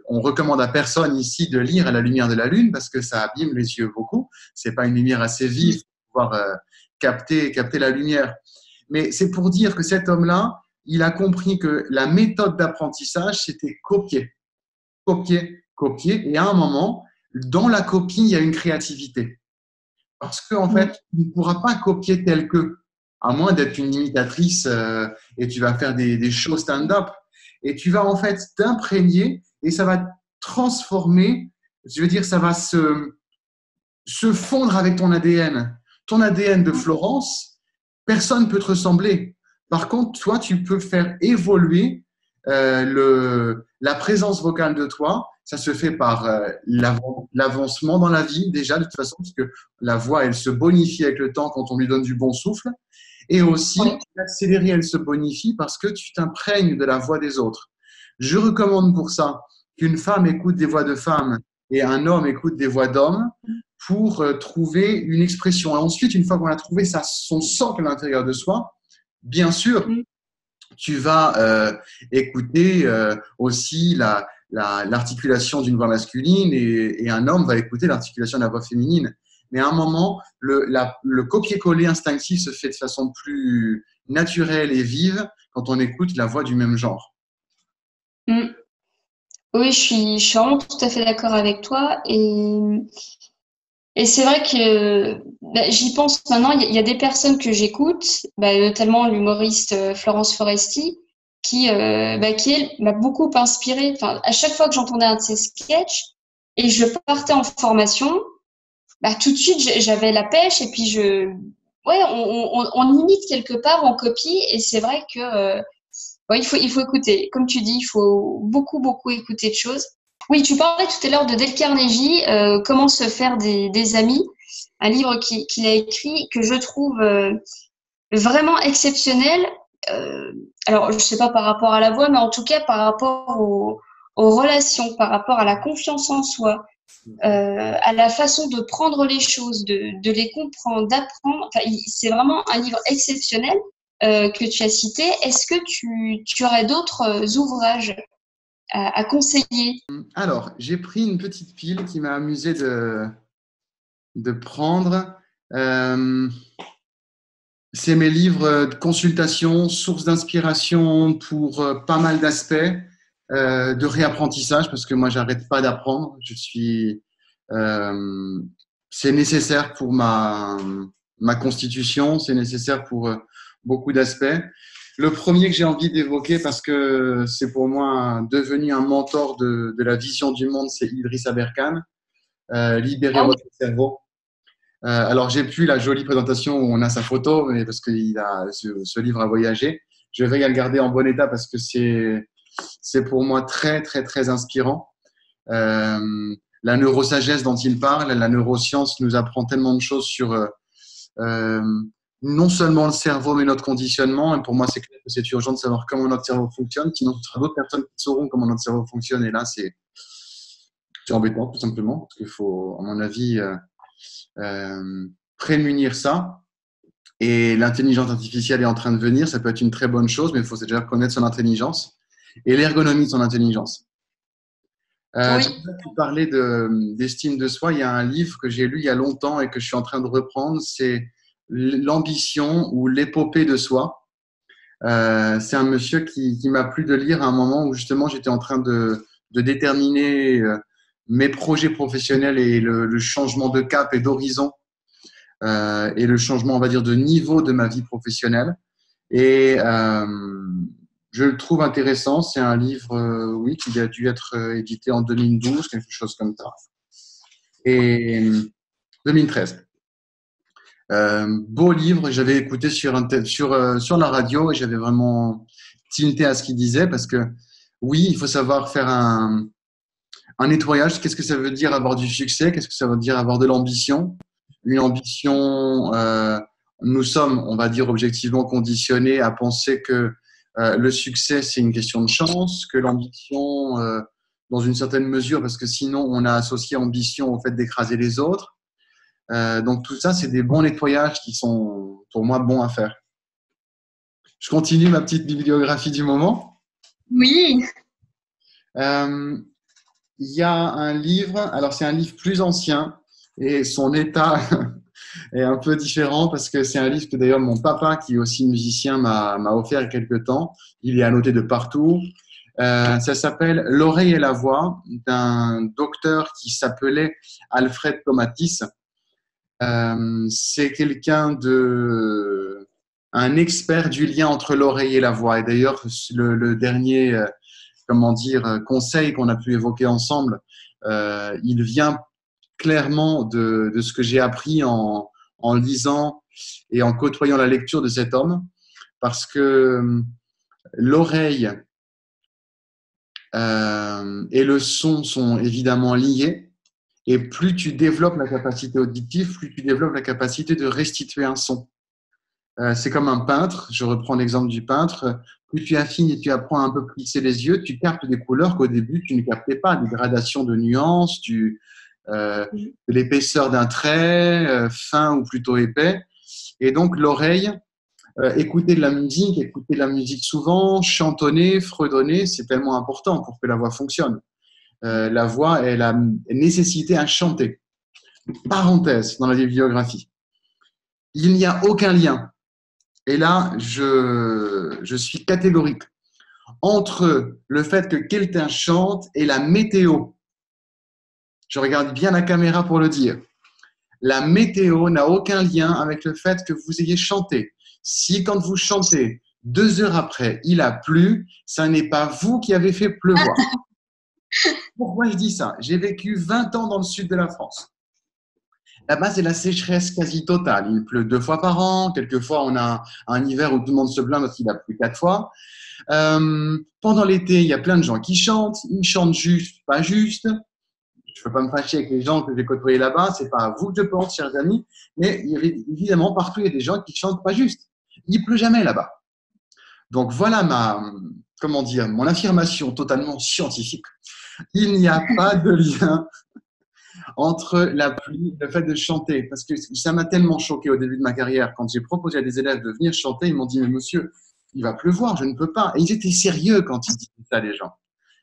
on recommande à personne ici de lire à la lumière de la lune parce que ça abîme les yeux beaucoup. C'est pas une lumière assez vive pour pouvoir capter la lumière. Mais c'est pour dire que cet homme-là, il a compris que la méthode d'apprentissage, c'était copier, copier, copier. Et à un moment, dans la copie, il y a une créativité. Parce qu'en fait, tu ne pourras pas copier tel que, à moins d'être une imitatrice et tu vas faire des shows stand-up. Et tu vas en fait t'imprégner et ça va transformer, je veux dire, ça va se fondre avec ton ADN. Ton ADN de Florence, personne ne peut te ressembler. Par contre, toi, tu peux faire évoluer la présence vocale de toi. Ça se fait par l'avancement dans la vie, déjà, de toute façon, parce que la voix, elle se bonifie avec le temps quand on lui donne du bon souffle. Et aussi, l'accélérer, elle se bonifie parce que tu t'imprègnes de la voix des autres. Je recommande pour ça qu'une femme écoute des voix de femmes et un homme écoute des voix d'hommes pour trouver une expression. Et ensuite, une fois qu'on a trouvé son socle à l'intérieur de soi, bien sûr, tu vas écouter aussi l'articulation d'une voix masculine et un homme va écouter l'articulation de la voix féminine. Mais à un moment, le copier-coller instinctif se fait de façon plus naturelle et vive quand on écoute la voix du même genre. Oui, je suis vraiment tout à fait d'accord avec toi. Et c'est vrai que j'y pense maintenant, il y a des personnes que j'écoute, notamment l'humoriste Florence Foresti, qui elle m'a beaucoup inspirée. Enfin, à chaque fois que j'entendais un de ses sketchs et je partais en formation, tout de suite j'avais la pêche et puis on imite quelque part, on copie et c'est vrai que il faut écouter. Comme tu dis, il faut beaucoup écouter de choses. Oui, tu parlais tout à l'heure de Dale Carnegie, Comment se faire des amis, un livre qu'il a écrit que je trouve vraiment exceptionnel. Alors, je sais pas par rapport à la voix, mais en tout cas par rapport aux relations, par rapport à la confiance en soi, à la façon de prendre les choses, de les comprendre, d'apprendre. Enfin, c'est vraiment un livre exceptionnel que tu as cité. Est-ce que tu aurais d'autres ouvrages à conseiller? Alors, j'ai pris une petite pile qui m'a amusé de prendre. C'est mes livres de consultation, source d'inspiration pour pas mal d'aspects de réapprentissage, parce que moi, j'arrête pas d'apprendre. C'est nécessaire pour ma constitution, c'est nécessaire pour beaucoup d'aspects. Le premier que j'ai envie d'évoquer, parce que c'est pour moi devenu un mentor de la vision du monde, c'est Idriss Aberkan, Libérer votre cerveau. Alors, j'ai plus la jolie présentation où on a sa photo, mais parce que ce livre a voyagé. Je vais le garder en bon état parce que c'est pour moi très, très, très inspirant. La neurosagesse dont il parle, la neuroscience nous apprend tellement de choses sur non seulement le cerveau, mais notre conditionnement. Et pour moi, c'est clair que c'est urgent de savoir comment notre cerveau fonctionne. Sinon, ce sera d'autres personnes qui sauront comment notre cerveau fonctionne. Et là, c'est embêtant, tout simplement, parce qu'il faut, à mon avis, prémunir ça. Et l'intelligence artificielle est en train de venir. Ça peut être une très bonne chose, mais il faut déjà connaître son intelligence et l'ergonomie de son intelligence. Oui. Tu parlais d'estime de soi. Il y a un livre que j'ai lu il y a longtemps et que je suis en train de reprendre. C'est L'ambition ou l'épopée de soi. C'est un monsieur qui m'a plu de lire à un moment où justement j'étais en train de déterminer mes projets professionnels et le changement de cap et d'horizon et le changement, on va dire, de niveau de ma vie professionnelle. Et je le trouve intéressant. C'est un livre, oui, qui a dû être édité en 2012, quelque chose comme ça. Et 2013. Beau livre. J'avais écouté sur la radio et j'avais vraiment tilté à ce qu'il disait parce que oui, il faut savoir faire un nettoyage. Qu'est-ce que ça veut dire avoir du succès? Qu'est-ce que ça veut dire avoir de l'ambition? Une ambition, nous sommes, on va dire, objectivement conditionnés à penser que le succès, c'est une question de chance, que l'ambition, dans une certaine mesure, parce que sinon, on a associé ambition au fait d'écraser les autres. Donc, tout ça, c'est des bons nettoyages qui sont, pour moi, bons à faire. Je continue ma petite bibliographie du moment. Oui. Il y a un livre, alors c'est un livre plus ancien et son état est un peu différent parce que c'est un livre que d'ailleurs mon papa, qui est aussi musicien, m'a offert il y a quelque temps. Il est annoté de partout. Ça s'appelle L'oreille et la voix d'un docteur qui s'appelait Alfred Tomatis. C'est un expert du lien entre l'oreille et la voix. Et d'ailleurs, le dernier, conseil qu'on a pu évoquer ensemble, il vient clairement de ce que j'ai appris en lisant et en côtoyant la lecture de cet homme, parce que l'oreille et le son sont évidemment liés. Et plus tu développes la capacité auditive, plus tu développes la capacité de restituer un son. C'est comme un peintre, je reprends l'exemple du peintre, plus tu affines et tu apprends à un peu plisser les yeux, tu captes des couleurs qu'au début tu ne captais pas, des gradations de nuances, de l'épaisseur d'un trait, fin ou plutôt épais. Et donc l'oreille, écouter de la musique souvent, chantonner, fredonner, c'est tellement important pour que la voix fonctionne. La voix est la nécessité à chanter. Parenthèse dans la bibliographie. Il n'y a aucun lien, et là je suis catégorique, entre le fait que quelqu'un chante et la météo. Je regarde bien la caméra pour le dire. La météo n'a aucun lien avec le fait que vous ayez chanté. Si quand vous chantez, 2 heures après, il a plu, ça n'est pas vous qui avez fait pleuvoir. Pourquoi je dis ça? J'ai vécu 20 ans dans le sud de la France. Là-bas, c'est la sécheresse quasi totale. Il pleut 2 fois par an. Quelquefois, on a un hiver où tout le monde se plaint parce qu'il a plu 4 fois. Pendant l'été, il y a plein de gens qui chantent. Ils chantent juste, pas juste. Je ne veux pas me fâcher avec les gens que j'ai côtoyés là-bas. C'est pas à vous que je pense, chers amis. Mais évidemment, partout, il y a des gens qui chantent pas juste. Il pleut jamais là-bas. Donc, voilà mon affirmation totalement scientifique. Il n'y a pas de lien entre la pluie et le fait de chanter. Parce que ça m'a tellement choqué au début de ma carrière. Quand j'ai proposé à des élèves de venir chanter, ils m'ont dit « Mais monsieur, il va pleuvoir, je ne peux pas ». Et ils étaient sérieux quand ils disaient ça, les gens.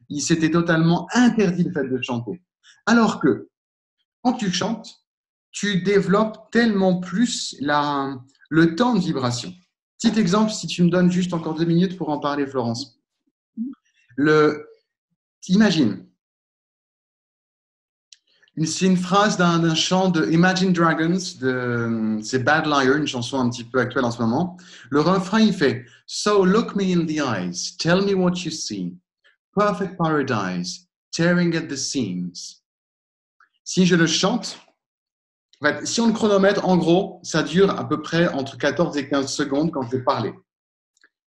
Ils s'étaient totalement interdit le fait de chanter. Alors que, quand tu chantes, tu développes tellement plus le temps de vibration. Petit exemple, si tu me donnes juste encore 2 minutes pour en parler, Florence. Imagine, c'est une phrase d'un chant de Imagine Dragons, c'est Bad Liar, une chanson un petit peu actuelle en ce moment. Le refrain, il fait « So look me in the eyes, tell me what you see, perfect paradise, tearing at the seams ». Si je le chante, en fait, si on le chronomètre, en gros, ça dure à peu près entre 14 et 15 secondes quand je vais parler.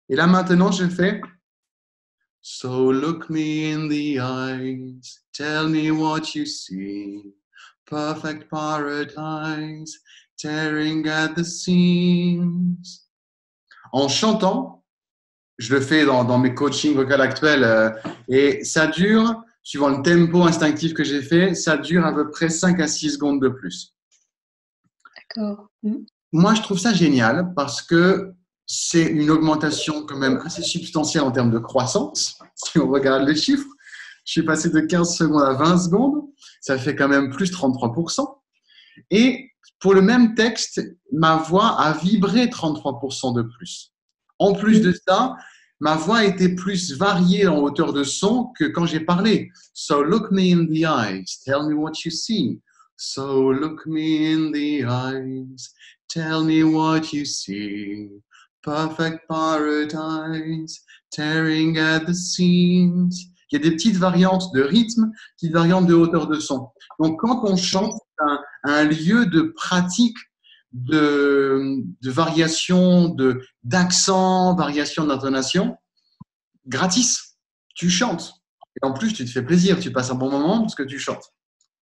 Et là, maintenant, je fais « So look me in the eyes, tell me what you see, perfect paradise, tearing at the seams ». En chantant, je le fais dans mes coachings vocaux actuels, et ça dure, suivant le tempo instinctif que j'ai fait, ça dure à peu près 5 à 6 secondes de plus. D'accord. Moi, je trouve ça génial parce que c'est une augmentation quand même assez substantielle en termes de croissance. Si on regarde les chiffres, je suis passé de 15 secondes à 20 secondes. Ça fait quand même plus 33%. Et pour le même texte, ma voix a vibré 33% de plus. En plus de ça, ma voix était plus variée en hauteur de son que quand j'ai parlé. So look me in the eyes, tell me what you see. So look me in the eyes, tell me what you see. perfect paradise, tearing at the seams. Il y a des petites variantes de rythme, petites variantes de hauteur de son. Donc, quand on chante, c'est un lieu de pratique de variation d'accent, variation d'intonation, gratis. Tu chantes. Et en plus, tu te fais plaisir, tu passes un bon moment parce que tu chantes,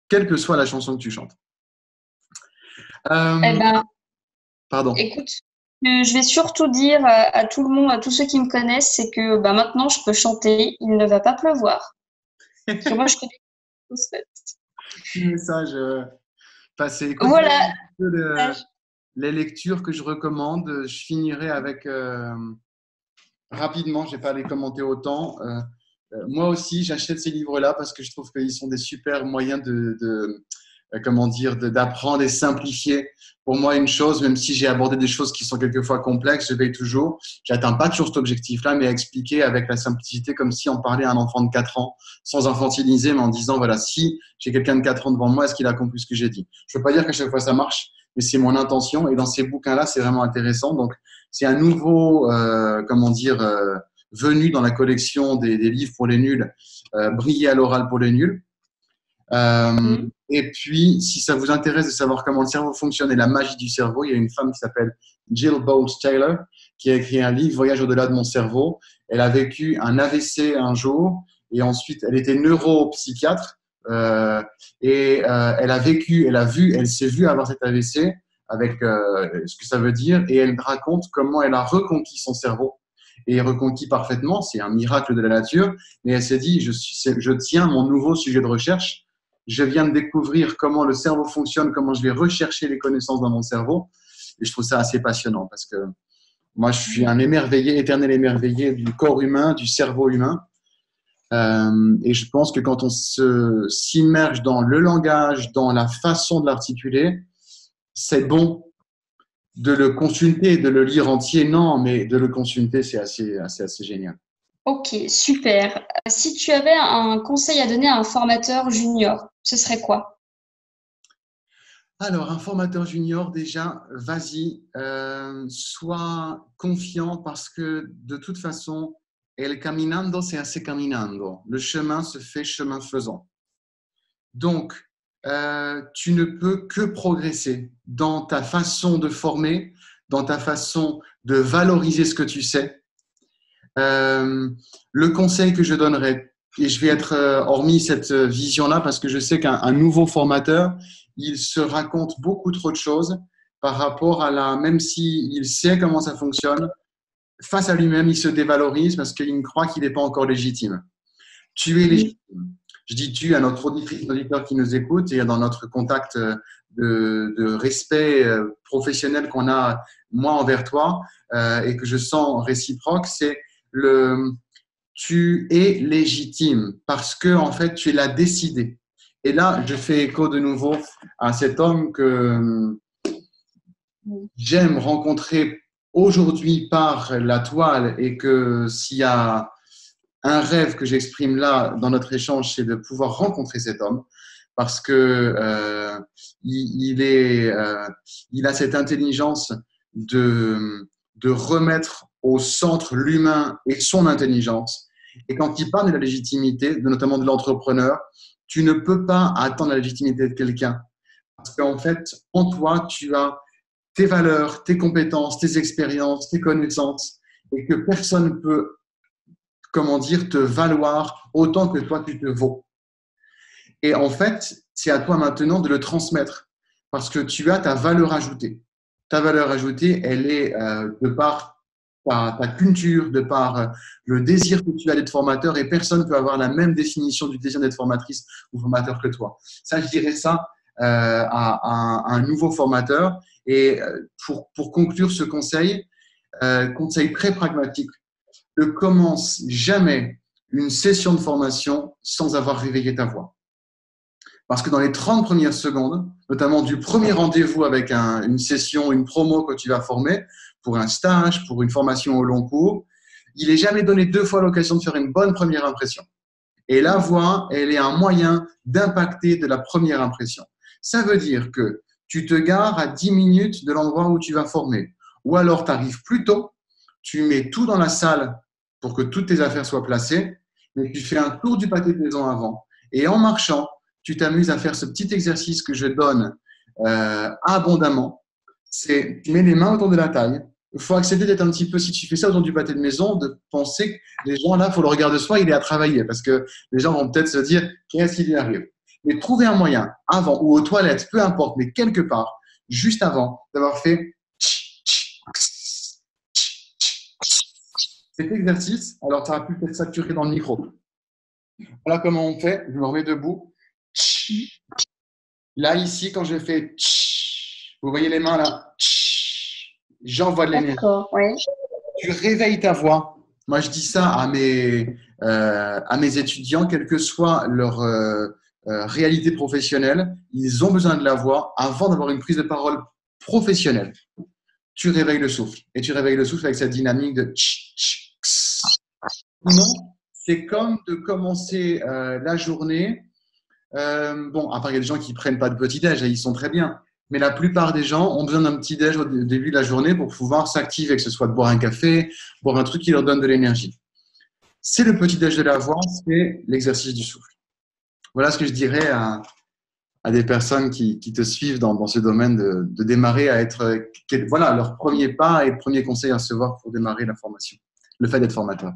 quelle que soit la chanson que tu chantes. Eh ben, Pardon. écoute, je vais surtout dire à tout le monde, à tous ceux qui me connaissent, c'est que maintenant je peux chanter, il ne va pas pleuvoir. Parce que moi, je connais tout ça. Petit message passé. Écoute, Voilà. Les lectures que je recommande, je finirai avec rapidement, je ne vais pas les commenter autant. Moi aussi, j'achète ces livres-là parce que je trouve qu'ils sont des super moyens d'apprendre et simplifier. Pour moi, une chose, même si j'ai abordé des choses qui sont quelquefois complexes, je veille toujours. J'atteins pas toujours cet objectif-là, mais à expliquer avec la simplicité, comme si on parlait à un enfant de 4 ans, sans infantiliser, mais en disant, voilà, si j'ai quelqu'un de 4 ans devant moi, est-ce qu'il a compris ce que j'ai dit? Je ne veux pas dire qu'à chaque fois ça marche, mais c'est mon intention. Et dans ces bouquins-là, c'est vraiment intéressant. Donc, c'est un nouveau, venu dans la collection des livres pour les nuls, briller à l'oral pour les nuls. Et puis, si ça vous intéresse de savoir comment le cerveau fonctionne et la magie du cerveau, il y a une femme qui s'appelle Jill Bolte Taylor qui a écrit un livre, Voyage au-delà de mon cerveau. Elle a vécu un AVC un jour et ensuite, elle était neuropsychiatre elle s'est vue avoir cet AVC avec ce que ça veut dire et elle raconte comment elle a reconquis son cerveau et reconquis parfaitement. C'est un miracle de la nature. Mais elle s'est dit, je tiens mon nouveau sujet de recherche. Je viens de découvrir comment le cerveau fonctionne, comment je vais rechercher les connaissances dans mon cerveau. Et je trouve ça assez passionnant parce que moi, je suis un éternel émerveillé du corps humain, du cerveau humain. Et je pense que quand on s'immerge dans le langage, dans la façon de l'articuler, c'est bon de le consulter, de le lire entier. Non, mais de le consulter, c'est assez génial. Ok, super. Si tu avais un conseil à donner à un formateur junior, ce serait quoi? Alors, un formateur junior, déjà, vas-y, sois confiant parce que de toute façon, el caminando se hace caminando. Le chemin se fait chemin faisant. Donc, tu ne peux que progresser dans ta façon de former, dans ta façon de valoriser ce que tu sais. Le conseil que je donnerais, et je vais être hormis cette vision-là parce que je sais qu'un nouveau formateur, il se raconte beaucoup trop de choses par rapport à même s'il sait comment ça fonctionne, face à lui-même, il se dévalorise parce qu'il croit qu'il n'est pas encore légitime. Tu es légitime. Je dis tu à notre auditeur qui nous écoute et dans notre contact de respect professionnel qu'on a, moi, envers toi et que je sens réciproque, c'est tu es légitime parce que en fait tu l'as décidé. Et là, je fais écho de nouveau à cet homme que j'aime rencontrer aujourd'hui par la toile et que s'il y a un rêve que j'exprime là dans notre échange, c'est de pouvoir rencontrer cet homme parce que il a cette intelligence de remettre au centre l'humain et son intelligence. Et quand il parle de la légitimité, notamment de l'entrepreneur, tu ne peux pas attendre la légitimité de quelqu'un. Parce qu'en fait, en toi, tu as tes valeurs, tes compétences, tes expériences, tes connaissances, et que personne ne peut, te valoir autant que toi, tu te vaux. Et en fait, c'est à toi maintenant de le transmettre, parce que tu as ta valeur ajoutée. Ta valeur ajoutée, elle est de par ta culture, de par le désir que tu as d'être formateur, et personne ne peut avoir la même définition du désir d'être formatrice ou formateur que toi. Ça, je dirais ça à un nouveau formateur. Et pour conclure ce conseil très pragmatique, ne commence jamais une session de formation sans avoir réveillé ta voix. Parce que dans les 30 premières secondes, notamment du premier rendez-vous avec une session, une promo que tu vas former pour un stage, pour une formation au long cours, il n'est jamais donné 2 fois l'occasion de faire une bonne première impression. Et la voix, elle est un moyen d'impacter de la première impression. Ça veut dire que tu te gares à 10 minutes de l'endroit où tu vas former. Ou alors, tu arrives plus tôt tu mets tout dans la salle pour que toutes tes affaires soient placées, mais tu fais un tour du pâté de maison avant. Et en marchant, tu t'amuses à faire ce petit exercice que je donne abondamment. C'est, tu mets les mains autour de la taille. Il faut accepter d'être un petit peu, si tu fais ça autour du pâté de maison, de penser que les gens là, il faut le regard de soi, il est à travailler. Parce que les gens vont peut-être se dire, qu'est-ce qui lui arrive? Mais trouver un moyen, avant ou aux toilettes, peu importe, mais quelque part, juste avant, d'avoir fait cet exercice. Alors, tu auras pu peut-être saturer dans le micro. Voilà comment on fait. Je me remets debout. Là, ici, quand je fais, vous voyez les mains là, j'envoie de l'énergie. Ouais. Tu réveilles ta voix. Moi, je dis ça à mes étudiants, quelle que soit leur réalité professionnelle, ils ont besoin de la voix avant d'avoir une prise de parole professionnelle. Tu réveilles le souffle. Et tu réveilles le souffle avec cette dynamique de sinon, c'est comme de commencer la journée. Bon, à part il y a des gens qui prennent pas de petit-déj et ils sont très bien. Mais la plupart des gens ont besoin d'un petit-déj au début de la journée pour pouvoir s'activer, que ce soit de boire un café, boire un truc qui leur donne de l'énergie. C'est le petit-déj de la voix, c'est l'exercice du souffle. Voilà ce que je dirais à des personnes qui te suivent dans ce domaine de démarrer à être, voilà, leur premier pas et premier conseil à recevoir pour démarrer la formation, le fait d'être formateur.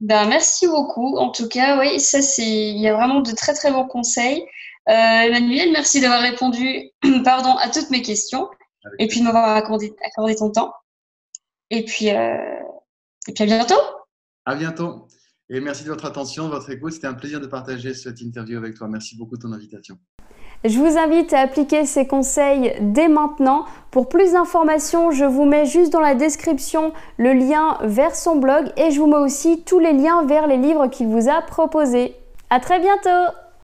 Ben, merci beaucoup. En tout cas, oui, ça il y a vraiment de très très bons conseils. Emmanuel, merci d'avoir répondu, à toutes mes questions et puis de m'avoir accordé ton temps. Et puis à bientôt. À bientôt. Et merci de votre attention, votre écoute. C'était un plaisir de partager cette interview avec toi. Merci beaucoup de ton invitation. Je vous invite à appliquer ces conseils dès maintenant. Pour plus d'informations, je vous mets juste dans la description le lien vers son blog et je vous mets aussi tous les liens vers les livres qu'il vous a proposés. À très bientôt!